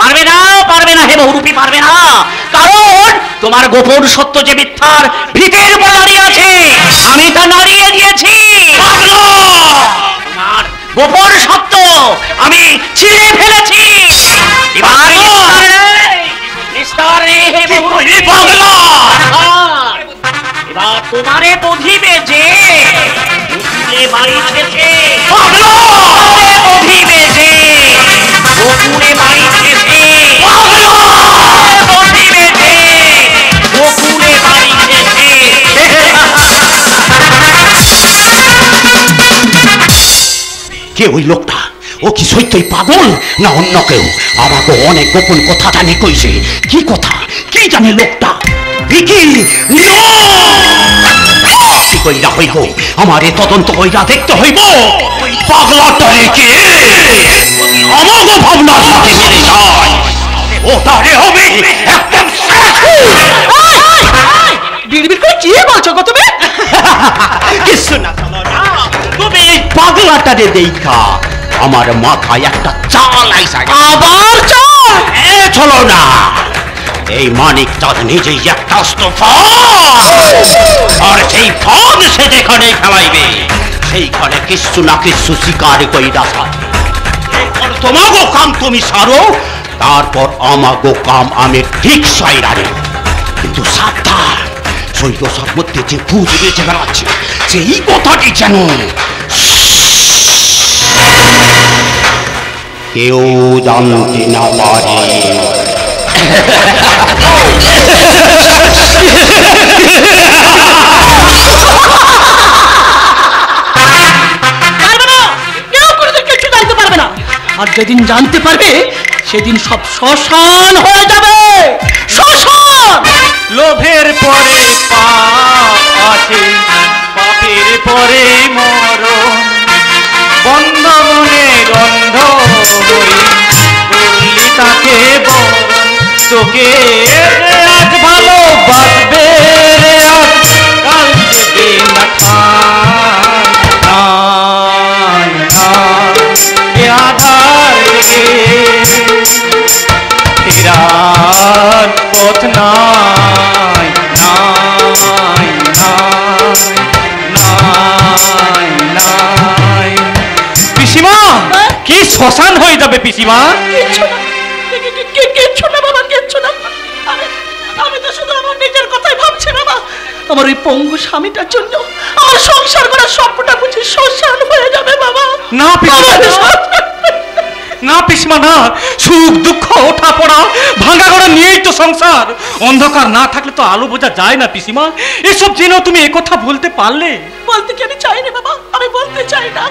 পারবে না, পারবে না হে বহুরূপী, পারবে না। কারণ তোমার গোপন সত্য যে মিথ্যার ভিতের উপর দাঁড়িয়ে আছে, আমি তা নাড়িয়ে দিয়েছি। তোমার গোপন সত্য আমি ছিঁড়ে ফেলেছি। এবার এবার তোমারে বধিবে যে বকুলে বাড়ি ছেছে, বধিবে যে বকুলে বাড়ি ছেছে, বধিবে যে বকুলে বাড়ি ছেছে। কে ওই লোকটা? ও কি সত্যই পাগল না অন্য কেউ? আমাকে অনেক গোপন কথা জানি কইছে। কি কথা কি জানে লোকটা? ভিকি কি কইরা হইব, আমারে তদন্ত কইরা দেখতে হইব। ওই পাগলাটারে কে আমাকে ভাবনার সাথে মিলে যায়, ওটারে হবে একদম বিড়বিড় করে কি বলছো গো তুমি? কিছু না, তুমি এই পাগলাটারে দেখা আমার মাথায় একটা চাল আইসা। আবার চাল? চলো না, এই মানিক চাঁদ নিজেই একটা আর সেই ফাঁদ সে যেখানে খেলাইবে সেইখানে কিছু না কিছু শিকার কইরা তোমাগো কাম তুমি সারো, তারপর আমাগো কাম আমি ঠিক সাইরা দেব। কিন্তু সাবধান, শৈলসার মধ্যে যে ভূত বেঁচে বেড়াচ্ছে সেই কথাটি যেন কেউ জানতে না পারে। আর যেদিন জানতে পারবে সেদিন সব শ্মশান হয়ে যাবে, শ্মশান। লোভের পরে পাপ আছে, পাপের পরে মরণ, বন্ধ মনের অন্ধ হয়ে বললি তাকে বরণ। তোকে আজ ভালোবাসবে রে, আজ কাল দেবে না ঠাঁই, এ আধার লেগে ফেরার পথ নাই, নাই, নাই, নাই। পিসিমা কি শ্মশান হয়ে যাবে পিসিমা? কিচ্ছু না বাবা, কিচ্ছু না। আমি তো শুধু আমার নিজের কথাই ভাবছি বাবা। আমার ওই পঙ্গু স্বামীটার জন্য আমার সংসার করার স্বপ্নটা বুঝি শ্মশান হয়ে যাবে বাবা। না পিসিমা, না পিসিমা না, সুখ দুঃখ ওঠা পড়া ভাঙা গড়া নিয়েই তো সংসার। অন্ধকার না থাকলে তো আলো বোঝা যায় না পিসিমা। এসব জেনেও তুমি একথা বলতে পারলে? বলতে কি আমি চাই না বাবা, আমি বলতে চাই না।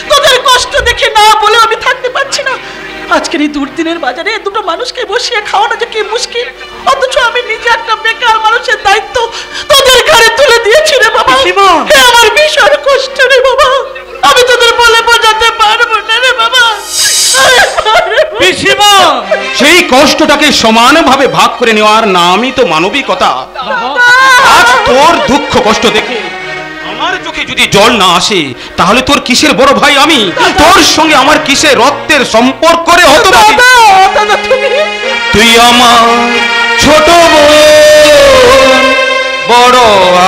তোদের কষ্ট দেখে না বলে আমি থাকতে পারছি না। আজকের এই দুর্দিনের বাজারে দুটো মানুষকে বসিয়ে খাওয়ানো যে কি মুশকিল, অথচ আমি নিজে একটা বেকার মানুষের দায়িত্ব তোদের ঘরে তুলে দিয়েছি রে বাবা। হে আমার ভীষণ কষ্ট রে বাবা, আমি তোদের বলে বোঝাতে পারবো না রে বাবা। পিসিমা, সেই কষ্টটাকে সমানভাবে ভাগ করে নেওয়ার নামই তো মানবিকতা। আজ তোর দুঃখ কষ্ট দেখে আমার চোখে যদি জল না আসে, তাহলে তোর কিসের বড় ভাই আমি? তোর সঙ্গে আমার কিসের রক্তের সম্পর্ক রে হতো? তুই আমার ছোট বোন, বড়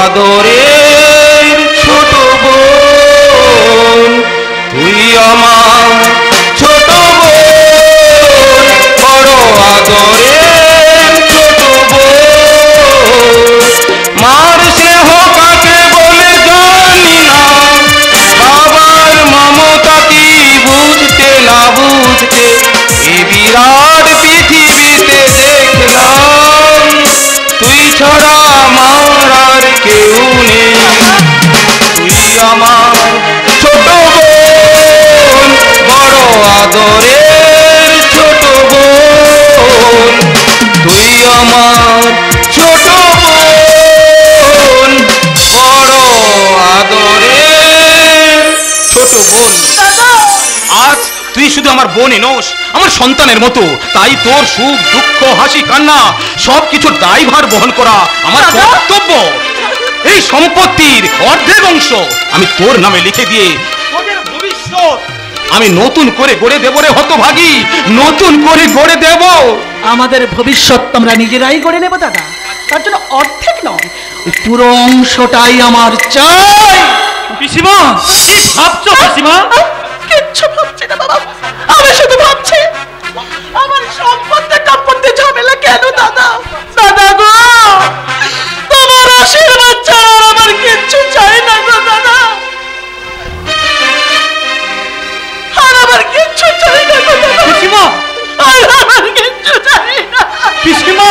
আদরের ছোট বোন। তুই আমার ছোট বোন, বড় আদরের ছোট বোন। মার স্নেহ কাকে বলে জানি না, বাবার মমতা কি বুঝতে না বুঝতে এ বিরাট পৃথিবীতে দেখলাম তুই ছাড়া আমার আর কেউ নেই। তুই আমার ছোট বোন, বড় আদরের ছোট বোন। তুই আমার ছোট বোন, বড় আদরের ছোট বোন। আজ তুই শুধু আমার বোনে নোস, আমার সন্তানের মতো। তাই তোর সুখ দুঃখ হাসি কান্না সবকিছুর দায়ভার বহন করা আমার কর্তব্য। এই সম্পত্তির অর্ধেক অংশ আমি তোর নামে লিখে দিয়ে তোদের ভবিষ্যৎ আমি নতুন করে গড়ে দেব রে হতভাগী, নতুন করে গড়ে দেব। আমাদের ভবিষ্যৎ আমরা নিজেরাই গড়ে নেব দাদা, তার জন্য অর্ধেক নয়, ওই পুরো অংশটাই আমার চাই। পিসিমা, কি ভাবছো পিসিমা? কিচ্ছু ভাবছি না বাবা, আমি শুধু ভাবছি আমার সম্পত্তি ঝামেলা কেন দাদা। দাদা গো, তোমার আশীর্বাদ ছাড়া আমার কিচ্ছু চাই না গো দাদা, আর আমার কিচ্ছু চাই না গো দাদা। পিসিমা, আর আমার কিচ্ছু চাই না। পিসিমা,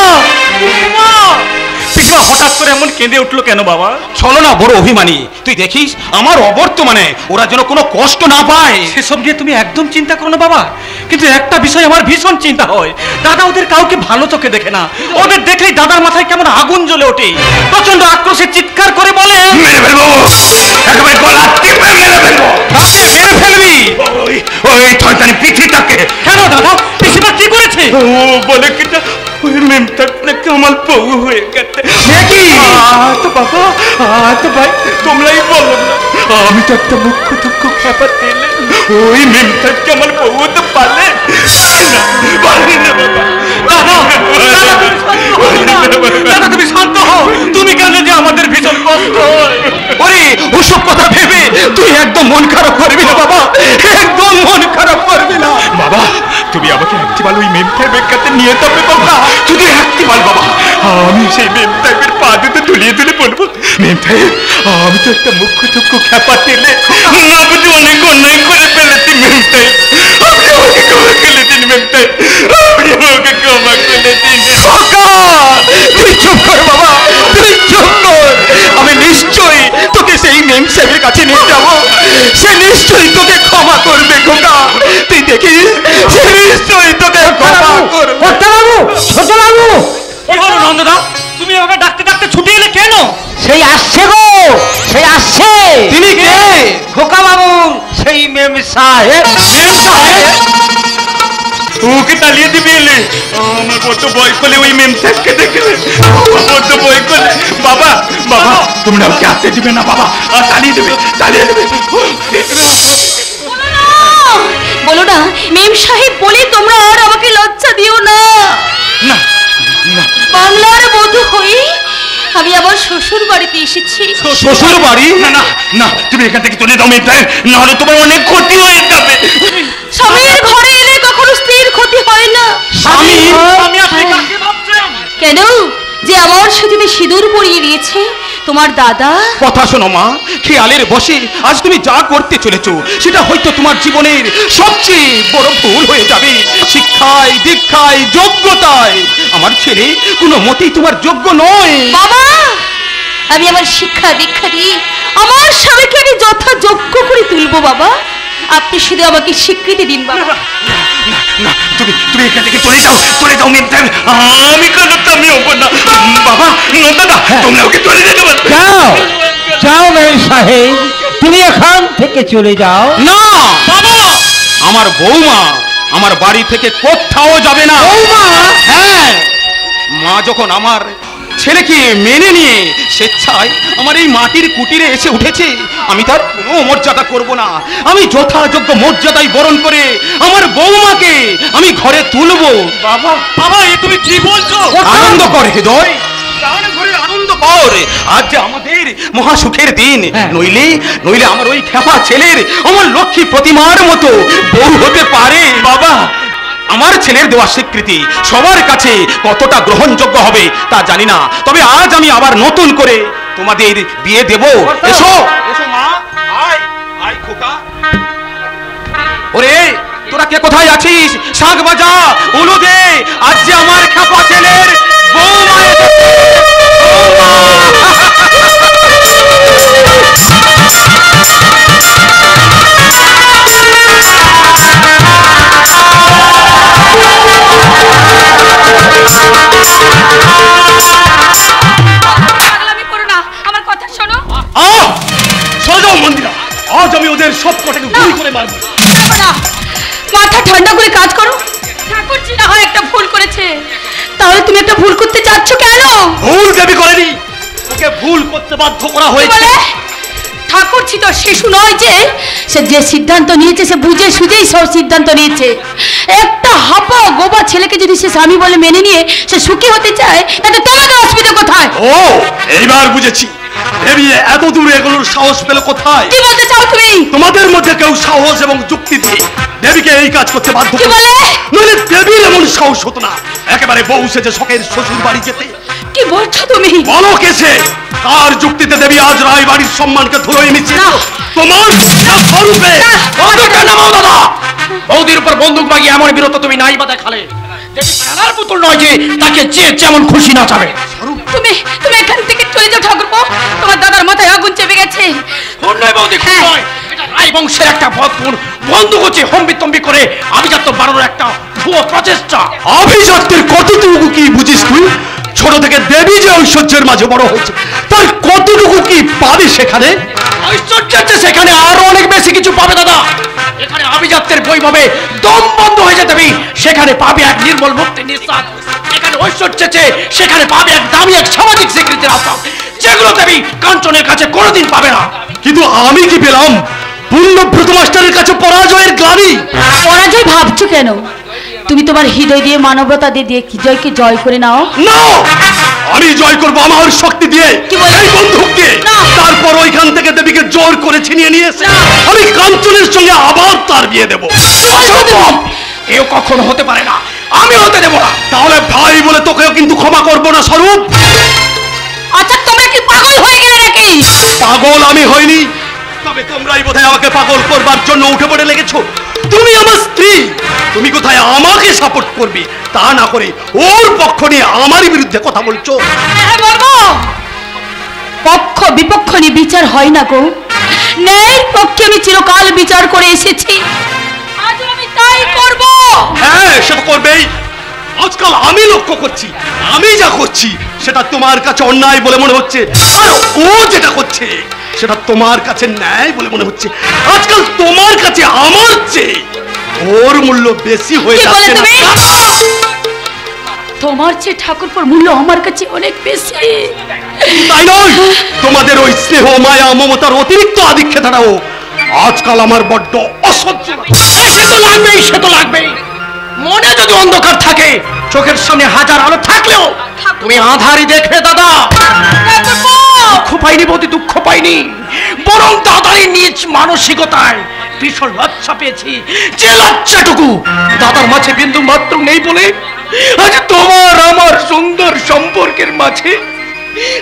পিসিমা, পিসিমা হঠাৎ করে এমন কেঁদে উঠলো কেন বাবা? চলো না বড় অভিমানী, তুই দেখিস আমার অবর্তমানে ওরা যেন কোনো কষ্ট না পায়। সেসব নিয়ে তুমি একদম চিন্তা করো না বাবা, কিন্তু একটা বিষয় আমার ভীষণ চিন্তা হয়। দাদা ওদের কাউকে ভালো চোখে দেখে না, ওদের দেখলেই দাদার মাথায় কেমন আগুন জ্বলে ওঠে, প্রচন্ড আক্রোশে চিৎকার করে বলে, মেরে ফেলবো, একেবারে গলা টিপে মেরে ফেলবো। কাকে মেরে ফেলবি? ওই ওই থরকারি পৃথিবীটাকে। কেন দাদা, পিসিমা কি করেছে? ও বলে কি ওই মেমটা নাকি আমার বউ হয়ে গেছে। কি? তো বাবা, তো ভাই তোমরাই বলো না, আমি তো একটা মুখ্য দুঃখ খেপা দিলে ওই মেমটাকে আমার বউ হতে পারলে না, পারলে না বাবা। দাদা তুমি শান্ত হও, তুমি কেন যে আমাদের ভীষণ কষ্ট হয়। ওরে ওসব কথা ভেবে তুই একদম মন খারাপ করবি না বাবা, একদম মন খারাপ করবি না বাবা। তুমি আমাকে একটিবার ওই মেমটাই বেকাতে নিয়ে যাবে বাবা, শুধু একটিবার বাবা। আমি সেই মেমটাইপের পা দুটো তুলিয়ে তুলে বলবো, মেমটাই আমি তো একটা মুখ্য দুঃখ খেপা দিলে না বুঝে অনেক অন্যায় করে ফেলেছি মেমটাই, আপনি আমাকে ক্ষমা করে দিন মেমটাই, আপনি আমাকে ক্ষমা করে দিন। তুই চুপ কর বাবা, তুই চুপ কর। আমি নিশ্চয়ই তোকে সেই মেম সাহেবের কাছে নিয়ে যাব, সে নিশ্চয়ই তোকে ক্ষমা করবে খোকা। তুই দেখিস সে নিশ্চয়ই তোকে ক্ষমা করবে। বাবু, ছোট বাবু, কি হলো নন্দদা, তুমি আমাকে ডাকতে ডাকতে ছুটে এলে কেন? সেই আসছে গো, সেই আসছে। তিনি কে? খোকা বাবু, সেই মেম সাহেব। ওকে তালিয়ে দিবি এলে আমার কত ভয় করলে ওই মেমটাকে দেখলে কত ভয় করলে। বাবা বাবা তোমরা ওকে আসতে দিবে না বাবা, আর তালিয়ে দেবে, তালিয়ে দেবে। বলো না মেম সাহেব বলে তোমরা আর আমাকে লজ্জা দিও না। না না, বাংলার বধূ হয়ে আমি আমার শ্বশুর বাড়িতে এসেছি। শ্বশুর বাড়ি? না না না, তুমি এখান থেকে চলে যাও মেমটাই, নাহলে তোমার অনেক ক্ষতি হয়ে যাবে। স্বামীর ঘরে এলে কখনো স্ত্রীর ক্ষতি হয় না। স্বামী? আমি আপনি কাকে ভাবছেন? কেন যে আমার সাথে সিঁদুর পরিয়ে দিয়েছে তোমার দাদা। কথা শোনো মা, খেয়ালের বসে আজ তুমি যা করতে চলেছো সেটা হয়তো তোমার জীবনের সবচেয়ে বড় ভুল হয়ে যাবে। শিক্ষায় দীক্ষায় যোগ্যতায় আমার ছেলে কোনো মতেই তোমার যোগ্য নয়। বাবা, আমি আমার শিক্ষা দীক্ষা দিয়ে আমার স্বামীকে আমি যথাযোগ্য করে তুলবো বাবা। আপনি শুধু আমাকে স্বীকৃতি দিন বাবা। না, তুমি এখান থেকে চলে যাও মেম সাহেব। আমি কানাতে আমি হবো না বাবা। নন্দা তোমরা ওকে চলে যেতে পারো। যাও মেম সাহেব, তুমি এখান থেকে চলে যাও। না বাবা, আমার বৌমা আমার বাড়ি থেকে কোথাও যাবে না। হ্যাঁ, মা যখন আমার ছেলেকে মেনে নিয়ে স্বেচ্ছায় আমার এই মাটির কুটিরে এসে উঠেছে, আমি তার কোনো মর্যাদা করব না। আমি যথাযোগ্য মর্যাদায় বরণ করে আমার বৌমাকে আমি ঘরে তুলবো। বাবা এ তুমি কি বলছো? আনন্দ কর হৃদয়, আনন্দ কর। আজ যে আমাদের মহা সুখের দিন, নইলে আমার ওই খেপা ছেলের আমার লক্ষ্মী প্রতিমার মতো বউ হতে পারে। বাবা, আমার ছেলের দেওয়া স্বীকৃতি সবার কাছে কতটা গ্রহণযোগ্য হবে তা জানি না, তবে আজ আমি আবার নতুন করে তোমাদের বিয়ে দেব। এসো এসো মা, আয় খোকা। ওরে তোরা কে কোথায় আছিস? শাক বাজা, উলু দে, আজ যে আমার খেপা ছেলের বৌমা এসেছে। আজ আমি ওদের সব কটাকে গুলি করে মারবো। মাথা ঠান্ডা করে কাজ করো। ঠাকুরজি না হয় একটা ভুল করেছে, তাহলে তুমি একটা ভুল করতে যাচ্ছ কেন? ভুল দেবী করেনি, ওকে ভুল করতে বাধ্য করা হয়েছে। ঠাকুরজি তো শিশু নয় যে সে যে সিদ্ধান্ত নিয়েছে সে বুঝে সুঝেই সব সিদ্ধান্ত নিয়েছে। একটা হাপা গোবা ছেলেকে যদি সে স্বামী বলে মেনে নিয়ে সে সুখী হতে চায়, তাতে তোমাদের অসুবিধা কোথায়? ও এইবার বুঝেছি, দেবী এত দূরে এগুলোর সাহস পেল কোথায়? কি বলতে চাও তুমি? তোমাদের মধ্যে কেউ সাহস এবং যুক্তি দিয়ে দেবীকে এই কাজ করতে বাধ্য কি বলে? নইলে দেবীর এমন সাহস হতো না একেবারে বউ সেজে শখের শ্বশুর বাড়ি যেতে। কি বলছো তুমি? বলো কেসে কার যুক্তিতে দেবী আজ রায় বাড়ির সম্মানকে ধুলোয় মিশিয়ে দিল? তোমার স্বরূপে। বন্দুকটা নামাও দাদা। বৌদির উপর বন্দুক মাগিয়ে এমন বীরত্ব তুমি নাই বা দেখালে। দেবী খেলার পুতুল নয় যে তাকে যে যেমন খুশি নাচাবে। তুমি এখান থেকে চলে যাও ঠাকুরপো, তোমার দাদার মাথায় আগুন চেপে গেছে। নয় বৌদি, নয়, এটা রায় বংশের একটা বন্দুক হচ্ছে হম্বিতম্বি করে আভিজাত্য বাড়ানোর একটা ভুয়ো প্রচেষ্টা। আভিজাত্যের কতটুকু কি বুঝিস তুই? ছোট থেকে দেবী যে ঐশ্বর্যের মাঝে বড় হয়েছে, তার কতটুকু কি পাবে সেখানে? ঐশ্বর্যের সেখানে আরো অনেক বেশি কিছু পাবে দাদা। এখানে আভিজাত্যের বৈভবে দম বন্ধ হয়ে যেতে, সেখানে পাবে এক নির্মল মুক্তির নিঃশ্বাস। এখানে ঐশ্বর্যের চেয়ে সেখানে পাবে এক দামি এক সামাজিক স্বীকৃতির আশ্বাস, যেগুলো দেবী কাঞ্চনের কাছে কোনোদিন পাবে না। কিন্তু আমি কি পেলাম? পূর্ণব্রত মাস্টারের কাছে পরাজয়ের গ্লানি। পরাজয় ভাবছো কেন? তুমি তোমার হৃদয় দিয়ে মানবতা দিয়ে হৃদয়কে জয় করে নাও। না, আমি জয় করবো আমার শক্তি দিয়ে, এই বন্দুক দিয়ে। তারপর ওইখান থেকে দেবীকে জোর করে ছিনিয়ে নিয়ে এসে আমি কাঞ্চনের সঙ্গে আবার তার বিয়ে দেবো। এও কখনো হতে পারে না, আমি হতে দেবো না। তাহলে ভাই বলে তোকেও কিন্তু ক্ষমা করবো না স্বরূপ। আচ্ছা তোমরা কি পাগল হয়ে গেলে নাকি? পাগল আমি হইনি, তবে তোমরাই বোধহয় আমাকে পাগল করবার জন্য উঠে পড়ে লেগেছো। তুমি আমার স্ত্রী, তুমি কোথায় আমাকে সাপোর্ট করবে তা না করে ওর পক্ষ নিয়ে আমারই বিরুদ্ধে কথা বলছো। হ্যাঁ বলবো, পক্ষ বিপক্ষ নিয়ে বিচার হয় না গো। ন্যায়ের পক্ষে আমি চিরকাল বিচার করে এসেছি, আজ আমি তাই করব। হ্যাঁ সে তো করবেই। আজকাল আমি লক্ষ্য করছি আমি যা করছি সেটা তোমার কাছে অন্যায় বলে মনে হচ্ছে, আর ও যেটা করছে সেটা তোমার কাছে ন্যায় বলে মনে হচ্ছে। আজকাল তোমার কাছে আমার চেয়ে ওর মূল্য বেশি হয়ে যাচ্ছে না? তোমার চেয়ে ঠাকুরপুর মূল্য আমার কাছে অনেক বেশি। তাই নয়, তোমাদের ওই স্নেহ মায়া মমতার অতিরিক্ত আধিক্যতাটাও আজকাল আমার বড্ড অসহ্য লাগে। সে তো লাগবেই, সে তো লাগবেই। মনে যদি অন্ধকার থাকে, চোখের সামনে হাজার আলো থাকলেও তুমি আধারই দেখবে দাদা। দুঃখ পাইনি বলতে দুঃখ পাইনি, বরং দাদারই নিজ মানসিকতায় ভীষণ লজ্জা পেয়েছি। যে লজ্জাটুকু দাদার মাঝে বিন্দু মাত্র নেই বলে আজ তোমার আমার সুন্দর সম্পর্কের মাঝে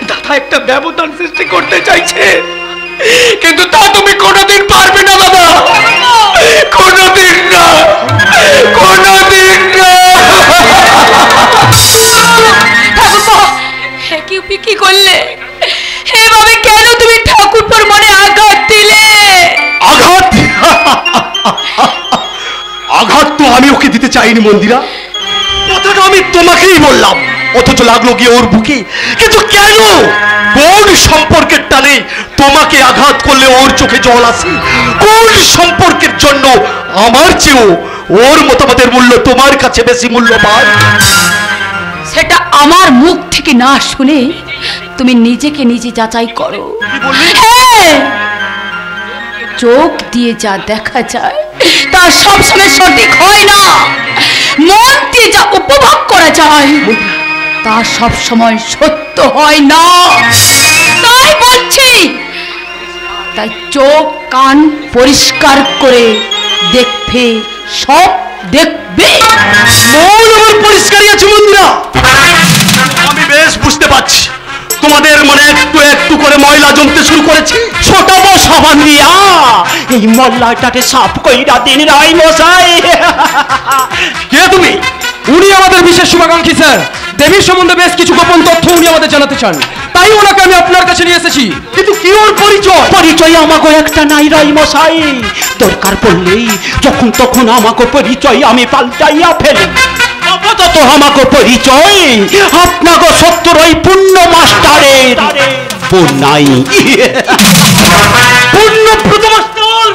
দাদা একটা ব্যবধান সৃষ্টি করতে চাইছে, কিন্তু তা তুমি কোনোদিন পারবে না দাদা, কোনোদিন না, কোনোদিন না। কি করলে এভাবে? কেন তুমি ঠাকুরপুর মনে আঘাত দিলে? আঘাত? আমি ওকে দিতে চাইনি মন্দিরা, কথাটা আমি তোমাকেই বললাম, অথচ লাগলো গিয়ে ওর বুকে। কিন্তু কেন কোন সম্পর্কের টানে তোমাকে আঘাত করলে ওর চোখে জল আসে? কোন সম্পর্কের জন্য আমার চেয়েও ওর মতামতের মূল্য তোমার কাছে বেশি মূল্যবান? সেটা আমার মুখ থেকে না শুনে তুমি নিজেকে নিজে যাচাই করো। হ্যাঁ, চোখ দিয়ে যা দেখা যায় তা সবসময় সঠিক হয় না। মন দিয়ে যা উপভোগ করা যায় তা সবসময় সত্য হয় না। তাই বলছি, তাই চোখ কান পরিষ্কার করে দেখবে, সব দেখবে। মন আমার পরিষ্কারই আছে মন্দিরা, আমি বেশ বুঝতে পারছি তোমাদের মনে একটু একটু করে ময়লা জমতে শুরু করেছে। ছোটাবো সাবান দিয়া এই মল্লাটাকে সাফ কইরা দিন রাই মশাই। কে তুমি? উনি আমাদের বিশেষ শুভাকাঙ্ক্ষী স্যার। দেবীর সম্বন্ধে বেশ কিছু গোপন তথ্য উনি আমাদের জানাতে চান, তাই ওনাকে আমি আপনার কাছে নিয়ে এসেছি। কিন্তু কি ওর পরিচয়? পরিচয় আমাকে একটা নাই রাই মশাই, দরকার পড়লেই যখন তখন আমাকে পরিচয় আমি পাল্টাইয়া ফেলি। আপাতত আমাকে পরিচয় আপনাকে সত্তর ওই পূর্ণ মাস্টারের নাই। পূর্ণব্রত মাস্টার?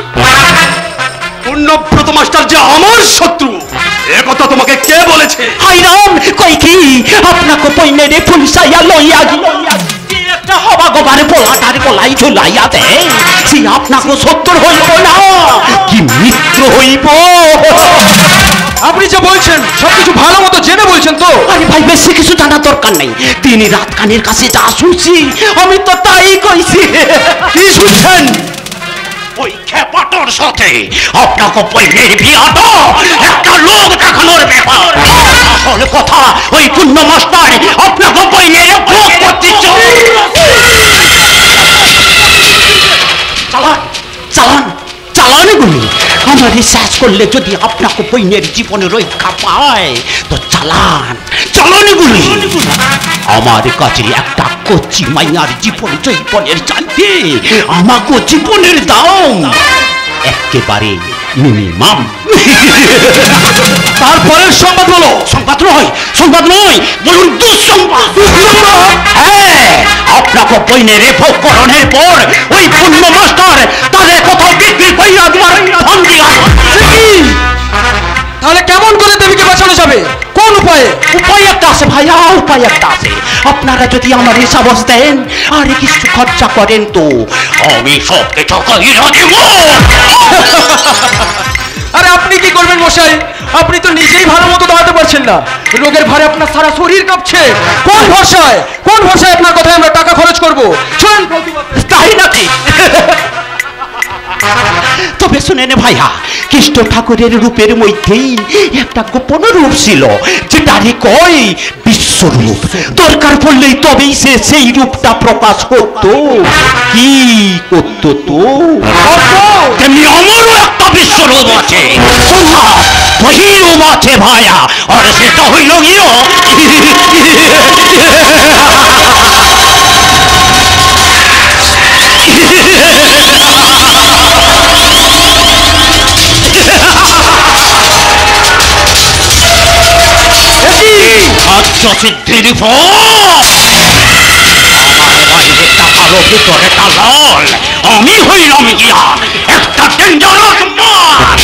পূর্ণব্রত মাস্টার যে আমার শত্রু, এ কথা তোমাকে কে বলেছে? হাইরাম কই কি আপনাকে পইনে রে ফুলসাইয়া লইয়া একটা হবা গোবারে পোলাটার গলাই ঝুলাইয়া দে, সে আপনাকে সত্তর হইব না কি মিত্র হইব? আপনি যে বলছেন সবকিছু ভালো মতো জেনে বলছেন তো? আরে ভাই, বেশি কিছু জানার দরকার নেই। দিন রাত কানের কাছে যা শুনছি আমি তো তাই কইছি। কি শুনছেন? ওই খেপাটোর সাথে আপনাকে পইনের বিয়াটা একটা লোক দেখানোর ব্যাপার। আসল কথা ওই পূর্ণ মাস্টার আপনাকে পইনের ভোগ করতেছে। চালান চালান চালান গুলি আমার রিসার্চ করলে যদি আপনাকে পইনের জীবনে রক্ষা পায় তো চালান চালান গুলি। আমার কাছে একটা কচি মাইয়ার জীবন জৈবনের চাইতে আমাকে জীবনের দাম একেবারে মিনিমাম। তারপরের সংবাদ বলো। সংবাদ নয়, সংবাদ নয়, বলুন দুঃসংবাদ। হ্যাঁ, আপনাকে বইনের ভোগকরণের পর ওই পূর্ণ মাস্টার তাদের কোথাও বিক্রি কইরা দেওয়ার ফোন দিয়া। তাহলে কেমন করে দেবীকে বাঁচানো যাবে? কোন উপায়ে? উপায় একটা আছে ভাইয়া, উপায় একটা আছে। আপনারা যদি আমার সাহস দেন আর কিছু খরচা করেন তো আমি সব কিছু কইরা দেব। আরে আপনি কি করবেন মশাই? আপনি তো নিজেই ভালো মতো দাঁড়াতে পারছেন না, রোগের ভারে আপনার সারা শরীর কাঁপছে। কোন ভরসায় আপনার কথায় আমরা টাকা খরচ করবো? চলেন প্রতিবাদ। তাই নাকি? তবে শুনেন ভাইয়া, কৃষ্ণ ঠাকুরের রূপের মধ্যেই একটা গোপন রূপ ছিল, যেটারে কয় বিশ্বরূপ। দরকার পড়লেই তবেই সে সেই রূপটা প্রকাশ করত। কি করত তো? তেমনি আমারও একটা বিশ্বরূপ আছে, রূপ আছে ভাইয়া, আর সেটা হইল গিয়ে সিদ্ধির কালো ভিতরে লাল, আমি হইলাম গিয়া একটা ডেঞ্জারাস মাছ।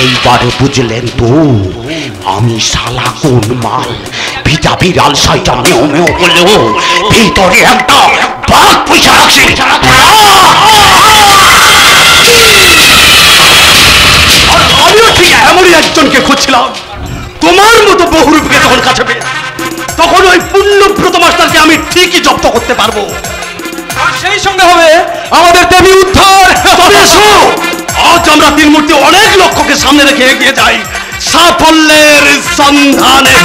এইবারে বুঝলেন তো আমি শালা কোন মাল? ভিজা বিড়াল সাইটা মেও মেও বললেও ভিতরে একটা বাঘ পয়সা রাখছে। আমিও ঠিক এমনই একজনকে খুঁজছিলাম, তোমার মতো বহুরূপকে তখন কাছে পেয়ে। তখন ওই পূর্ণব্রত মাস্টারকে আমি ঠিকই জব্দ করতে পারবো, আর সেই সঙ্গে হবে আমাদের দেবী উদ্ধার। তবে এসো, আজ আমরা তিন মূর্তি অনেক লক্ষ্যকে সামনে রেখে এগিয়ে যাই সাফল্যের সন্ধানে।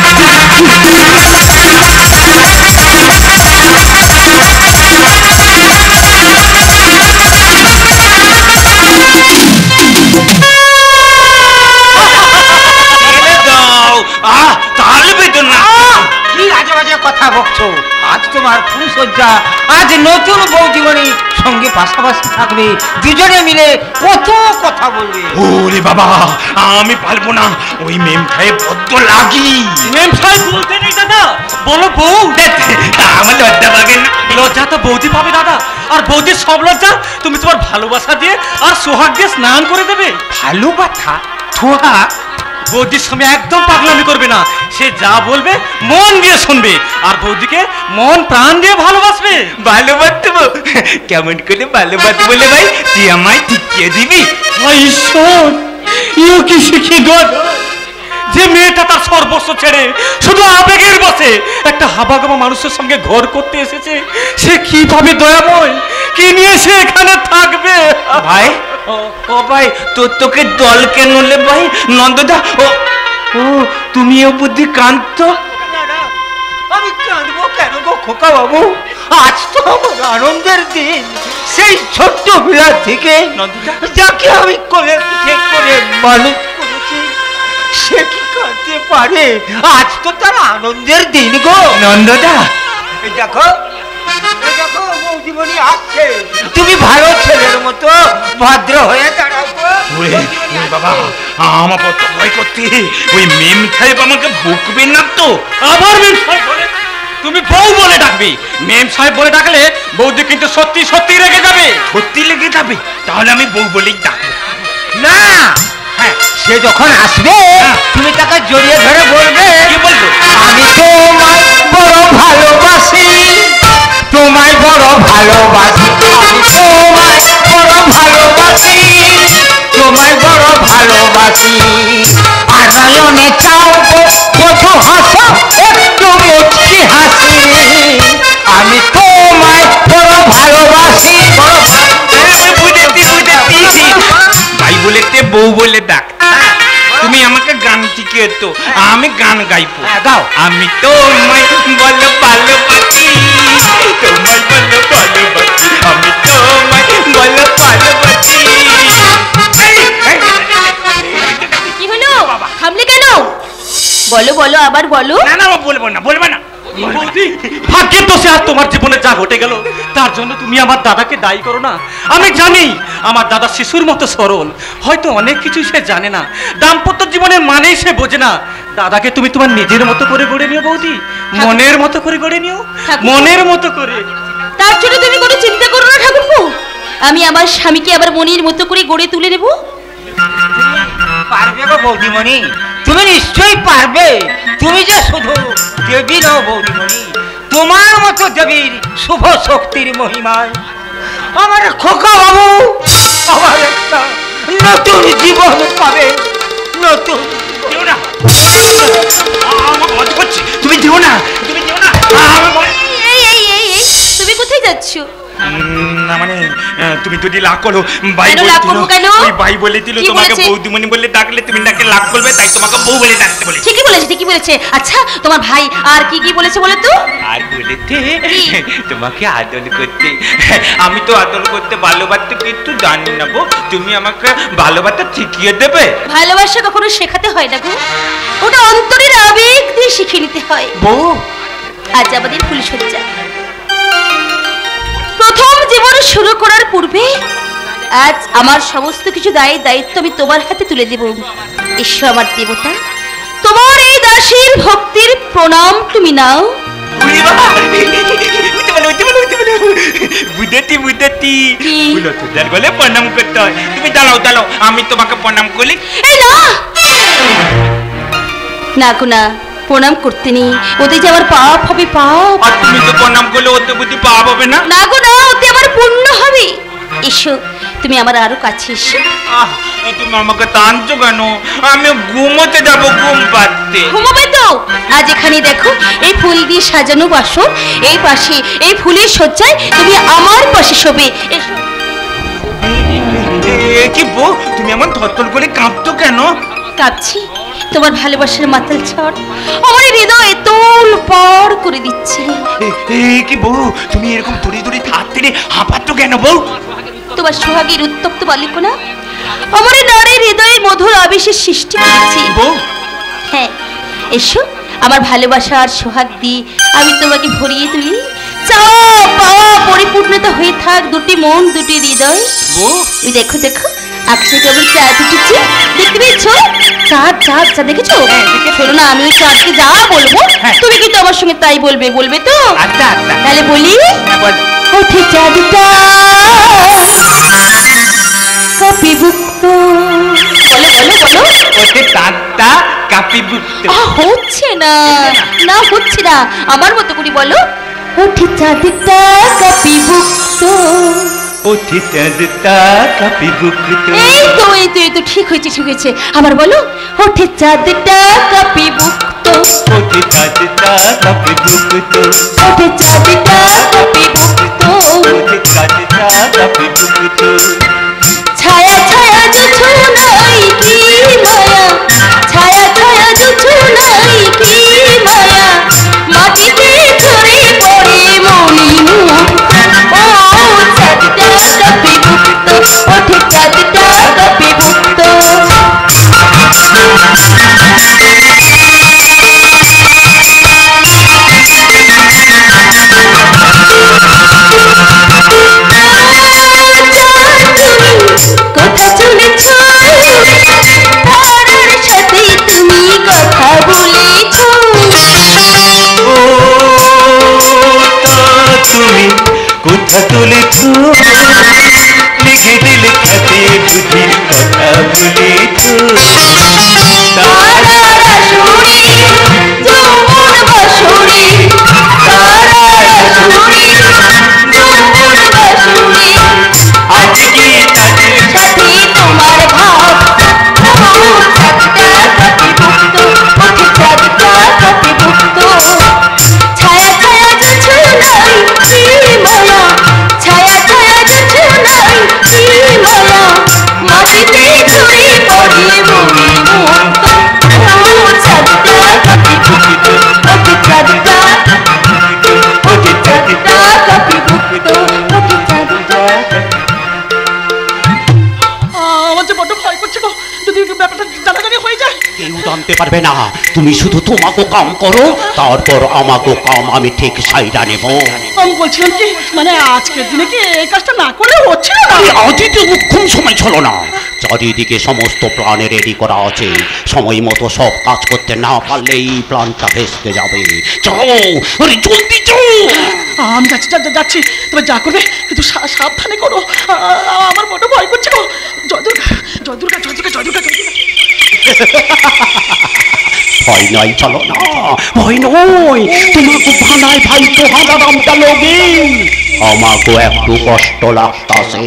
কথা বকছো? আজ তোমার ফুলসজ্জা, আজ নতুন বউ জীবনী সঙ্গে পাশাপাশি থাকবে, দুজনে মিলে কত কথা বলবে। ওরে বাবা, আমি পারবো না, ওই মেম সাহেব বড্ড লাগি। মেম সাহেব বলতে নেই দাদা, বলো বউ। আমার লজ্জা পাবে না? লজ্জা তো বৌদি পাবে দাদা, আর বৌদির সব লজ্জা তুমি তোমার ভালোবাসা দিয়ে আর সোহাগ দিয়ে স্নান করে দেবে। ভালোবাসা সোহাগ? বৌদির সঙ্গে একদম পাগলামি করবে না, সে যা বলবে মন দিয়ে শুনবে, আর বৌদিকে মন প্রাণ দিয়ে ভালোবাসবে। ভালোবাসবো? কেমন করে ভালোবাসবো বলে ভাই, তুই আমায় টিকিয়ে দিবি? ঈশ্বর, ইউ কি শিখি গড, যে মেয়েটা তার সর্বস্ব ছেড়ে শুধু আবেগের বসে একটা হাবাগোবা মানুষের সঙ্গে ঘর করতে এসেছে, সে কিভাবে দয়াময়, কি নিয়ে সে এখানে থাকবে? ভাই, ও ভাই, তোকে দল কেন লে ভাই? নন্দদা, ও তুমি ও বুদ্ধি কান্ত? আমি কাঁদবো কেন গো খোকা বাবু? আজ তো আমার আনন্দের দিন। সেই ছোট্ট বিড়াল থেকে যাকে আমি কোলে পিঠে করে মানুষ করেছি, সে কি কাঁদতে পারে? আজ তো তার আনন্দের দিন গো। নন্দদা, এই দেখো, এই দেখো বৌদিমণি আসছে। তুমি ভালো ছেলের মতো ভদ্র হয়ে দাঁড়াও গো। ওরে বাবা, আমার কত ভয় করতে। ওই মেম সাহেব আমাকে বকবে না তো? আবার মেম সাহেব বলে? তুমি বউ বলে ডাকবি, মেম সাহেব বলে ডাকলে বৌদি কিন্তু সত্যি সত্যি রেগে যাবে। সত্যি লেগে যাবে? তাহলে আমি বউ বলেই ডাকবো। না, হ্যাঁ, সে যখন আসবে তুমি তাকে জড়িয়ে ধরে বলবে, কি বলবো? আমি তোমায় বড় ভালোবাসি, তোমায় বড় ভালোবাসি, আমি তোমায় বড় ভালোবাসি, তোমায় বড় ভালোবাসি। আর নয়নে চাও কত হাসো, একটু মুচকি হাসি, আমি তোমায় বড় ভালোবাসি, বড় ভাই বলেতে বউ বলে ডাক। তুমি আমাকে গান শিখিয়ে তো, আমি গান গাইবো। গাও। আমি তোমায় বলো ভালোবাসি, তোমায় বলো ভালোবাসি, আমি তোমায় বলো ভালোবাসি। কি হলো, থামলে কেন? বলো বলো, আবার বলো। না না, বলবো না, বলবো না। বৌদি, ভাগ্যের দোষে আর তোমার জীবনে যা ঘটে গেল তার জন্য তুমি আমার দাদাকে দায়ী করো না। আমি জানি আমার দাদা শিশুর মতো সরল, হয়তো অনেক কিছু সে জানে না, দাম্পত্য জীবনের মানেই সে বোঝে না। দাদাকে তুমি তোমার নিজের মতো করে গড়ে নিও বৌদি, মনের মতো করে গড়ে নিও, মনের মতো করে। তার জন্য তুমি কোনো চিন্তা করো না ঠাকুরপো, আমি আমার স্বামীকে আবার মনের মতো করে গড়ে তুলে নেব। পারবে গো বৌদিমণি, তুমি নিশ্চয়ই পারবে। তুমি যে শুধু দেবী নও বৌদিমণি, তোমার মতো দেবীর শুভ শক্তির মহিমায় আমার খোকা বাবু আমার একটা নতুন জীবন পাবে। নতুন দিও না, আমার ভয় করছে। তুমি দিও না, তুমি দিও না। এই এই এই এই, তুমি কোথায় যাচ্ছো? না মানে, তুমি যদি লাগ করো, ভাই কেন লাগ করবো কেন? ওই ভাই বলে দিল কি তোমাকে বলেছে? বৌদিমণি বলে ডাকলে তুমি নাকি লাগ করবে, তাই তোমাকে বউ বলে ডাকতে বলে। ঠিকই বলেছে, ঠিকই বলেছে। আচ্ছা, তোমার ভাই আর কি কি বলেছে বলে তো? আর বলেতে কি? তোমাকে আদর করতে। আমি তো আদর করতে ভালোবাসতে কিন্তু জানি না গো, তুমি আমাকে ভালোবাসা শিখিয়ে দেবে। ভালোবাসা কখনো শেখাতে হয় না গো, ওটা অন্তরের আবেগ দিয়ে শিখে নিতে হয়। বউ। আজ আমাদের ফুলসজ্জা, প্রথম জীবন শুরু করার পূর্বে আজ আমার সমস্ত কিছু দায়িত্ব আমি তোমার হাতে তুলে দেব। ঈশ্বর আমার দেবতা, তোমার এই দাসীর ভক্তির প্রণাম তুমি নাও। উড়ি বাবা, উঠতে বলো, উঠতে বলো, উঠতে বলো। বুঝেছি, বুঝেছি। কি? বলো তো, যার বলে প্রণাম করতে হয়। তুমি দাঁড়াও, দাঁড়াও, আমি তোমাকে প্রণাম করি। এই না না গো না, প্রণাম করতে নেই, ওতে যে আমার পাপ হবে, পাপ। আর তুমি তো প্রণাম করলে ওতে বুদ্ধি পাপ হবে না? না গো না, ওতে আমার পুণ্য হবে। এসো, তুমি আমার আরো কাছে এসো। তুমি আমাকে টানছো কেন? আমি ঘুমোতে যাবো, ঘুম পাচ্ছে। ঘুমাবে তো? আজ এখানে দেখো, এই ফুল দিয়ে সাজানো বাসন, এই পাশে এই ফুলের সজ্জায় তুমি আমার পাশে শোবে। এসো। কি বউ, তুমি এমন থরথর করে কাঁপতো কেন? কাঁদছি, তোমার ভালোবাসার মাতাল ঝড় আমার হৃদয়ে তোল পাড় করে দিচ্ছে। কি বউ, তুমি এরকম দড়ি দড়ি থাকতে হাঁপাচ্ছ কেন বউ? তোমার সোহাগের উত্তপ্ত বালিকোনা আমার নারীর হৃদয়ে মধুর আবেশের সৃষ্টি করেছে। বউ, হ্যাঁ, এসো, আমার ভালোবাসা আর সোহাগ দিয়ে আমি তোমাকে ভরিয়ে তুলি, চাওয়া পাওয়া পরিপূর্ণতা হয়ে থাক দুটি মন দুটি হৃদয়। ওই দেখো দেখো আকাশে কেবল চাঁদ উঠেছে, দেখতে পেয়েছো? চাঁদ চাঁদ চাঁদ দেখেছো? শোনো না, আমি ওই চাঁদকে যা বলবো তুমি কিন্তু আমার সঙ্গে তাই বলবে, বলবে তো? আচ্ছা আচ্ছা তাহলে বলি, ওঠে চাঁদটা কপি বুক্ত। বলো বলো বলো। ওতে চাঁদটা কাপি বুঝতে হচ্ছে না, না হচ্ছে না, আমার মতো করে বলো, ওঠে চাঁদটা কপি বুক্ত। ওতে চাঁদটা কাপি বুঝতে এই তো এই তো এই তো ঠিক হয়েছে ঠিক হয়েছে। আবার বলো, ওঠে চাঁদটা কপি বুক্ত। ওতে চাঁদটা কাপি বুঝতে ওঠে চাঁদটা কপি বুক্ত। ওতে চাঁদটা কাপি বুঝতে ছায়া ছায়া জুছু নাই কি মায়া, ছায়া ছায়া জুছু নাই কি মায়া, মাটিতে ঝরে পড়ে মনি মুখ। ও চাঁদটা কপি বুক্ত, ওঠে চাঁদটা কপি বুক্ত। কোথা চলেছ, তারার সাথে তুমি কথা বলেছ। তুমি কোথা তুলেছ, লিখে দিলে খাতে বুঝি কথা বলেছ। তারার আসরে যমুন বাসরে, তারার আসরে যমুন বাসরে, আজকে তাদের সাথে তোমার ভাব। ও চাঁদটা কপি বুক্ত, ওঠে চাঁদটা কপি বুক্ত। ছায়া ছায়া জুছু নাই কি মায়া, ছায়া ছায়া জুছু নাই কি মায়া, মাটিতে ঝরে পড়ে মনি মুক্ত। ও চাঁদটা কপি বুক্ত, ওঠে চাঁদটা, ওঠে চাঁদটা কপি বুক্ত, ওঠে চাঁদটা। আমার যে বড্ড ভয় করছে গো, যদি ব্যাপারটা জানাজানি হয়ে যায়। কেউ জানতে পারবে না, তুমি শুধু তোমাকে কাম করো, তারপর আমাকে কাম আমি ঠিক সাইডা নেব। আমি বলছিলাম কি, মানে আজকের দিনে কি এই কাজটা না করলে হচ্ছে না? আজই তো উক্ষম সময় ছিল না, চারিদিকে সমস্ত প্ল্যানে রেডি করা আছে, সময় মতো সব কাজ করতে না পারলেই প্ল্যানটা ভেস্তে যাবে। যাও, আরে জলদি যাও। আমি যাচ্ছি যাচ্ছি, তবে যা করবে কিন্তু সাবধানে করো। আমার বড় ভয় করছে গো। জয় দুর্গা জয় দুর্গা জয় দুর্গা জয় দুর্গা জয় দুর্গা। ভয় নয়, চলো না, ভয় নয়, তোমাকে বানায় ভাই তো হারারামটা লগে। আমাকে একটু কষ্ট লাগতাছে,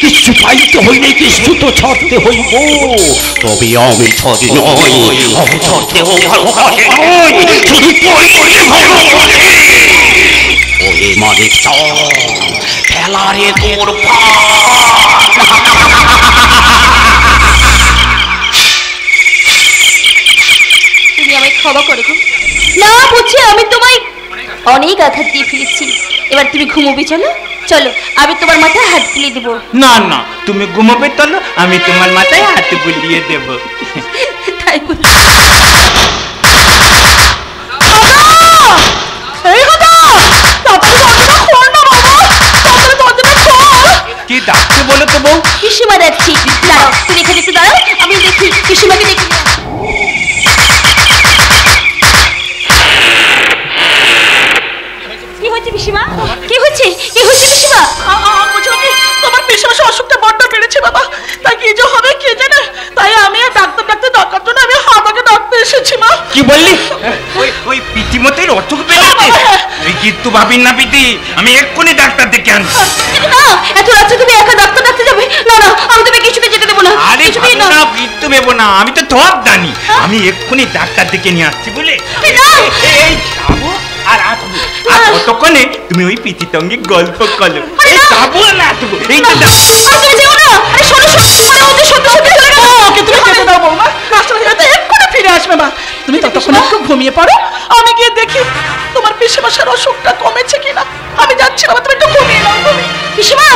কিছু পাইতে হইলে কিছু তো ছাড়তে হইব। তবে আমি ছড়ি নয়, আমি ছড়তেও ভালোবাসি নয়, শুধু পয়সে ভালোবাসি। ওরে মালিক চল, খেলারে তোর পা। তুমি আমায় ক্ষমা করে গো। না বুঝছি আমি তোমায় অনেক আঘাত দিয়ে ফেলেছি, এবার তুমি ঘুমোবে। চলো চলো, আমি তোমার মাথায় হাত তুলে দেবো। না না, তুমি ঘুমাবে চলো, আমি তোমার মাথায় হাত বুলিয়ে দেব। তাই বলি। এই কথা তাড়াতাড়ি দরজাটা খোল না বাবা, তাড়াতাড়ি দরজাটা খোল। কি ডাকতে বলো তো বউ? পিসিমা দেখছি, দাঁড়াও তুমি এখানে একটু দাঁড়াও, আমি দেখি পিসিমাকে দেখি। কি হয়েছে পিসিমা, কি হয়েছে, কি হয়েছে পিসিমা? বলছিলাম কি, তোমার পিসেমাসে অসুখটা বড্ড বেড়েছে বাবা, তাই কি যে হবে কে জানে, তাই আমি আর ডাক্তার ডাকার জন্য আমি হামাকে ডাকতে এসেছি মা। কি বললি? ওই পিতিমতের অসুখ বেড়েছে? তুই কিন্তু ভাবি না পিতি, আমি এক্ষুনি ডাক্তার ডেকে আনছি। কিন্তু না, এত রাত্রে তুমি একা ডাক্তার ডাকতে যাবে? না না, আমি তুমি কিছুতে যেতে দেবো না। আরে কিছুতেই না। না, কিচ্ছু ভেবো না, আমি তো সব জানি। আমি এক্ষুনি ডাক্তার ডেকে নিয়ে আসছি বলে। না। এই যাবো আর আসবো, আর ততক্ষণে তুমি ওই পিতির সঙ্গে গল্প করো। এই যাবো আর আসবো, এই তো যাবো। আর তুমি যেও না। আরে শোনো সত্যি করে ও যে সত্যি সত্যি চলে গেল। ওকে তুমি যেতে দাও বৌমা, কাজটা হয়ে গেছে, এক্ষুনি ফিরে আসবে মা। তুমি ততক্ষণ একটু ঘুমিয়ে পড়ো, আমি গিয়ে দেখি তোমার পিসেমাসের অসুখটা কমেছে কিনা। আমি যাচ্ছি বাবা, তুমি একটু ঘুমিয়ে নাও। পিসিমা,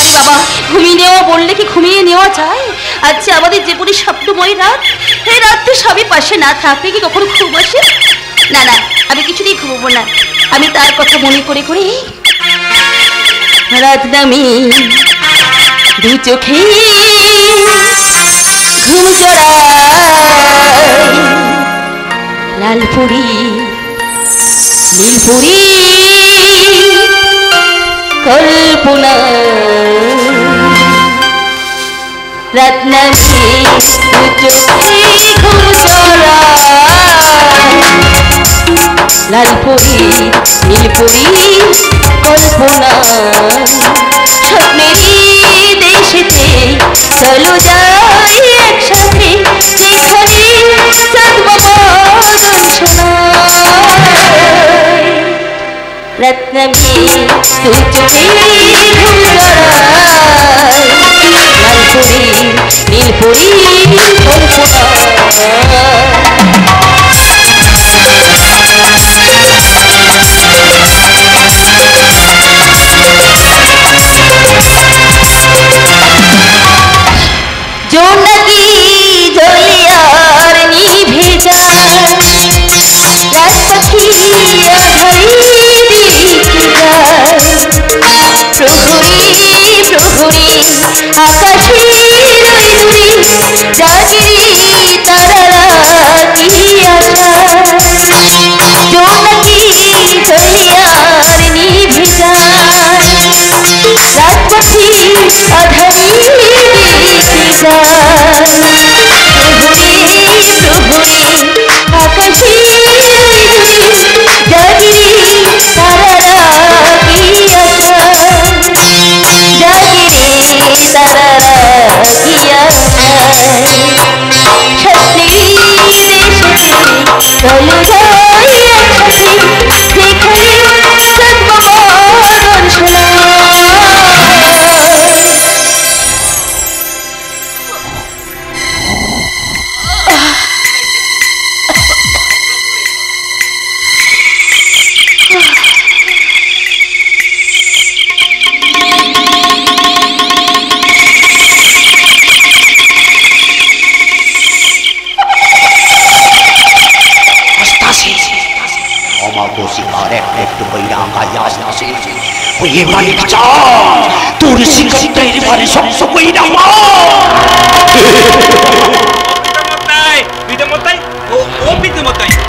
আরে বাবা, ঘুমিয়ে নেওয়া বললে কি ঘুমিয়ে নেওয়া যায়? আচ্ছা আমাদের যে পরি স্বপ্নময় রাত, এই রাতে স্বামী পাশে না থাকলে কি কখনো ঘুম আসে? না না, আমি কিছুতেই ঘুমবো না। আমি তার কথা মনে করে করে রাত নামি দু চোখে ঘুম জড়ায় লালপুরি নীলপুরি কল্পনা রাত নামি দু চোখে ঘুম জড়ায় লালপুরি নীলপুরি কল্পনা স্বপ্নেরই দেশেতে চলো যাই একসাথে যেখানে সদ্মবদন শোনায় রত্নমে দু চোখে ঘুম জড়ায় লালপুরি নীলপুরি কল্পনা জোনাকি জলিয়ার নিভে যায় রাত পাখি আধারে দিকে যায় প্রহরী প্রহরী আকাশে রই দূরে জাগিরি তারারা কি আশা জোনাকি জলিয়ার নিভে যায় রাত পাখি আধারে তোর শিক্ষার বাড়ি শক্ত কইরা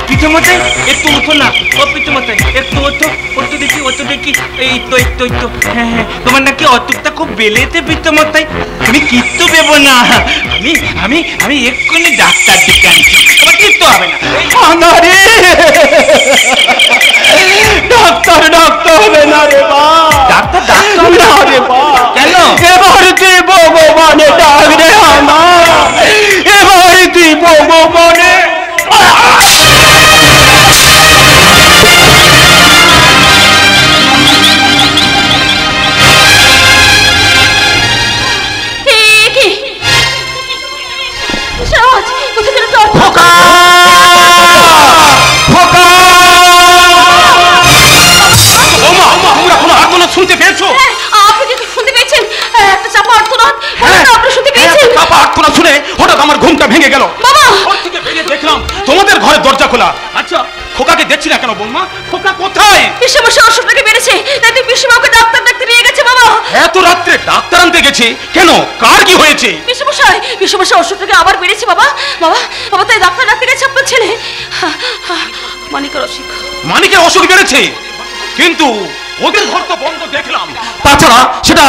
পিঠেমতাই একটু উঠো না, ও পিঠেমতাই একটু ওঠো, ওঠো দেখি, ওঠো দেখি। এই তো এই তো এই তো, হ্যাঁ হ্যাঁ, তোমার নাকি অটুকটা খুব বেলেতে পিঠেমতাই। তুমি কিচ্ছু ভেবো না, আমি আমি আমি এক্ষুনি ডাক্তার ডেকে আনছি, তোমার কিচ্ছু হবে না। ডাক্তার ডাক্তার হবে না রে বা, ডাক্তার ডাক্তার হবে না রে বা। কেন? এবার তুই ভগবানে ডাক রে আমার, এবার তুই ভগবানে। শুনতে পেয়েছো? আপনি কি শুনতে পেয়েছেন? একটা চাপা আর্তনাদ, আপনি শুনতে পেয়েছেন? চাপা আর্তনাদ শুনে হঠাৎ আমার ঘুমটা ভেঙে গেল। বাবা! ঘর থেকে বেরিয়ে দেখলাম তোমাদের ঘরের দরজা খোলা। আচ্ছা, খোকাকে দেখছি না কেন বৌমা? খোকা কোথায়? পিসেমশাই অসুখটাকে বেড়েছে, তাই তুই পিসেমাকে ডাক্তার ডাক্তার নিয়ে গেছে বাবা। এত রাত্রে ডাক্তার আনতে গেছে কেন? কার কি হয়েছে? পিসেমশাই অসুখটাকে আবার বেড়েছে বাবা। বাবা বাবা, তাই ডাক্তার ডাক্তার গেছে আপনার ছেলে। মানিকের অসুখ। মানিকের অসুখ বেড়েছে, কিন্তু ওদের ঘর তো বন্ধ দেখলাম। তাছাড়া সেটা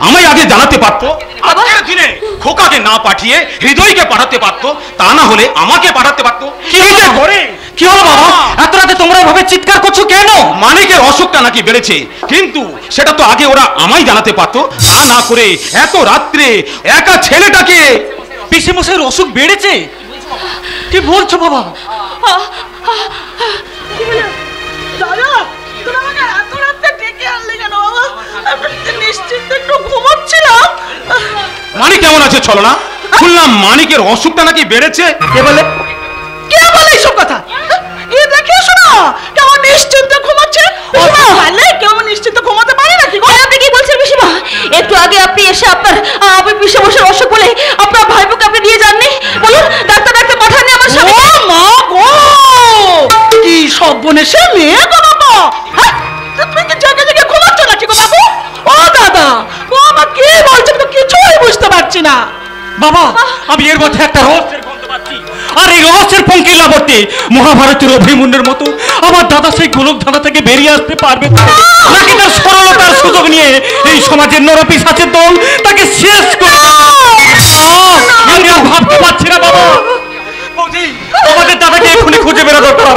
আমায় আগে জানাতে পারতো। আজকের দিনে খোকাকে না পাঠিয়ে হৃদয়কে পাঠাতে পারতো, তা না হলে আমাকে পাঠাতে পারতো। কি করে? কি হলো বাবা? এত রাতে তোমরা এভাবে চিৎকার করছো কেন? মানিকের অসুখটা নাকি বেড়েছে, কিন্তু সেটা তো আগে ওরা আমায় জানাতে পারতো। তা না করে এত রাত্রে একা ছেলেটাকে। পিসেমশাইয়ের অসুখ বেড়েছে? কি বলছো বাবা? দাদা, তুমি আমাকে এত রাতে ডেকে আনলে কেন বাবা? আমি নিশ্চিত একটু ঘুমাচ্ছিলাম। মানিক কেমন আছে চলো না? শুনলাম মানিকের অসুখটা নাকি বেড়েছে। কে বলে? কে বলে এইসব কথা? এ দেখে শোনো, কেমন নিশ্চিন্ত ঘুমাচ্ছে। কেমন নিশ্চিন্ত ঘুমাতে পারে নাকি? আপনি কি বলছেন পিসিমা? একটু আগে আপনি এসে আপনার পিসেমশাইয়ের অসুখ বলে আপনার ভাইপোকে আপনি নিয়ে যাননি? বলুন ডাক্তার ডাক্তার পাঠাননি আমার স্বামী। ও মা গো, কি সর্বনেশে মেয়ে গো বাবা। পারছি না। বাবা, আমি এর মধ্যে একটা রহস্যের গন্ধ পাচ্ছি। আর এই রহস্যের পঙ্কি লাবর্তে মহাভারতের অভিমন্যুর মতো আমার দাদা সেই গোলকধাঁধা থেকে বেরিয়ে আসতে পারবে তো? নাকি তার সরলতার সুযোগ নিয়ে এই সমাজের নরপিশাচের দল তাকে শেষ করে আমি আর ভাবতে পারছি না বাবা। বৌদি, আমাদের দাদাকে এক্ষুনি খুঁজে বেরো দরকার,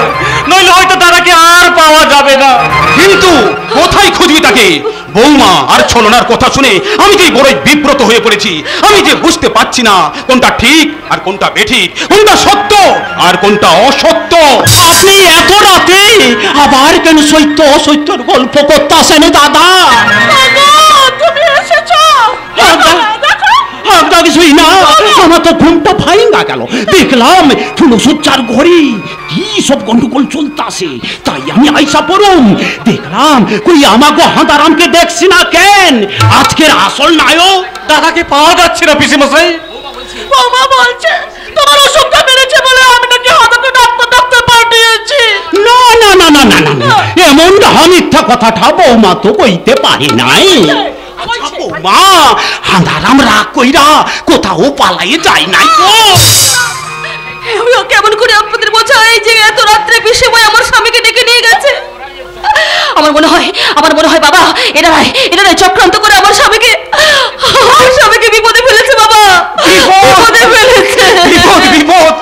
নইলে হয়তো দাদাকে আর পাওয়া যাবে না। কিন্তু কোথায় খুঁজবি তাকে? বৌমা আর ছলনার কথা শুনে আমি যে বড়ই বিব্রত হয়ে পড়েছি। আমি যে বুঝতে পারছি না কোনটা ঠিক আর কোনটা বেঠিক, কোনটা সত্য আর কোনটা অসত্য। আপনি এত রাতে আবার কেন সত্য অসত্যর গল্প করতে আসেন দাদা? তুমি এসেছো? কিছুই না, আমার তো ঘুমটা ভাঙা গেল। দেখলাম ফুলসজ্জার ঘরে কি সব গন্ডগোল চলতেছে, তাই আমি আইসা পড়ুম। দেখলাম কই আমাকে হাঁদারামকে দেখছি না কেন? আজকের আসল নায়ক দাদাকে পাওয়া যাচ্ছে না পিসিমশাই। বাবা বলছে তোমার অসুখটা বেড়েছে বলে আমি নাকি হাঁদাকে ডাক্তার পাঠিয়েছি। না না না না না না, এমন মিথ্যা কথাটা বৌমা তো কইতে পারি নাই। মা, হাঁদারাম রাগ কইরা কোথাও পালাই যায় নাই গো। আমিও কেমন করে আপনাদের বোঝাই যে এত রাত্রে বিষময় আমার স্বামীকে ডেকে নিয়ে গেছে? আমার মনে হয় বাবা এরা চক্রান্ত করে আমার স্বামীকে বিপদে ফেলেছে বাবা, বিপদে ফেলেছে। বিপদ!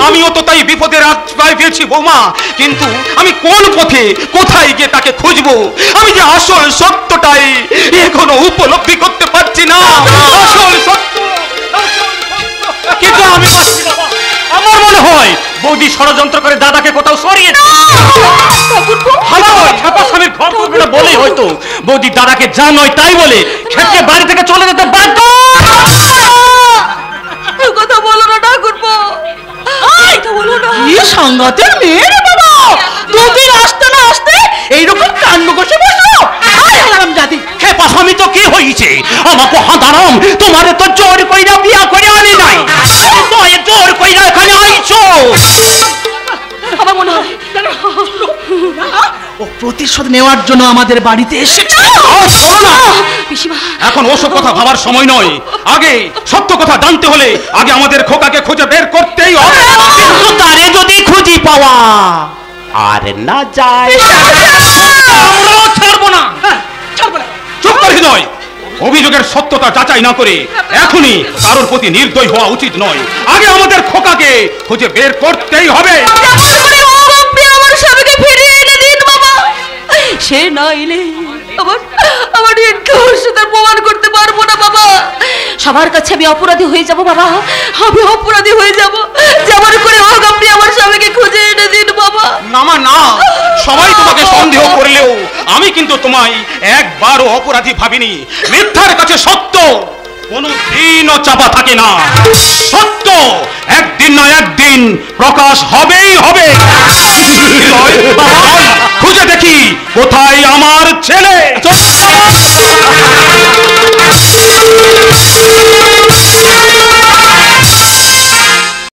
আমিও তো তাই বিপদের আশ্রয় পেয়েছি বৌমা, কিন্তু আমি কোন পথে কোথায় গিয়ে তাকে খুঁজবো? আমি যে আসল সত্যটাই এখনো উপলব্ধি করতে পারছি না। আসল সত্য, কিন্তু আমি পাচ্ছি না বাবা। আমার মনে হয় বৌদি ষড়যন্ত্র করে দাদাকে কোথাও সরিয়ে ছাপা স্বামীর ঘর করবে না বলেই হয়তো বৌদি দাদাকে যা নয় তাই বলে খেতে বাড়ি থেকে চলে যেতে বাধ্য। কথা বলো না ঠাকুরপো, কথা বলো না। কি সাংঘাতের মেয়ে রে বাবা, দুদিন আসতে না আসতে এইরকম কাণ্ড কষে বসো। জাতি খেপা স্বামী তো কি হয়েছে? আমাকে হাঁদারাম তোমারে তো জোর কইরা বিয়া করে আনি নাই, তোয়ে জোর কইরা এখানে আইছো। আমার মনে হয় ও প্রতিশোধ নেওয়ার জন্য আমাদের বাড়িতে এসেছে। পিসিমা, এখন ওসব কথা ভাবার সময় নয়। আগে সত্য কথা জানতে হলে আগে আমাদের খোকাকে খুঁজে বের করতেই হবে। কিন্তু তারে যদি খুঁজি পাওয়া আর না যায় আমরাও ছাড়বো না। চুপ করে নয়, অভিযোগের সত্যতা যাচাই না করে এখনই কারোর প্রতি নির্দয় হওয়া উচিত নয়। আগে আমাদের খোকাকে খুঁজে বের করতেই হবে। আমার স্বামীকে ফিরিয়ে এনে দিন বাবা। সে না এলে আমার সাথে প্রমাণ করতে পারবো না বাবা। সবার কাছে আমি অপরাধী হয়ে যাব বাবা, আমি অপরাধী হয়ে যাব। যেমন করে হোক আপনি আমার স্বামীকে খুঁজে এনে দিন বাবা। না মা না, সবাই তোমাকে সন্দেহ করলেও আমি কিন্তু তোমায় একবারও অপরাধী ভাবিনি। মিথ্যার কাছে সত্য কোনদিনও চাপা থাকে না। সত্য একদিন না একদিন প্রকাশ হবেই হবে। খুঁজে দেখি কোথায় আমার ছেলে।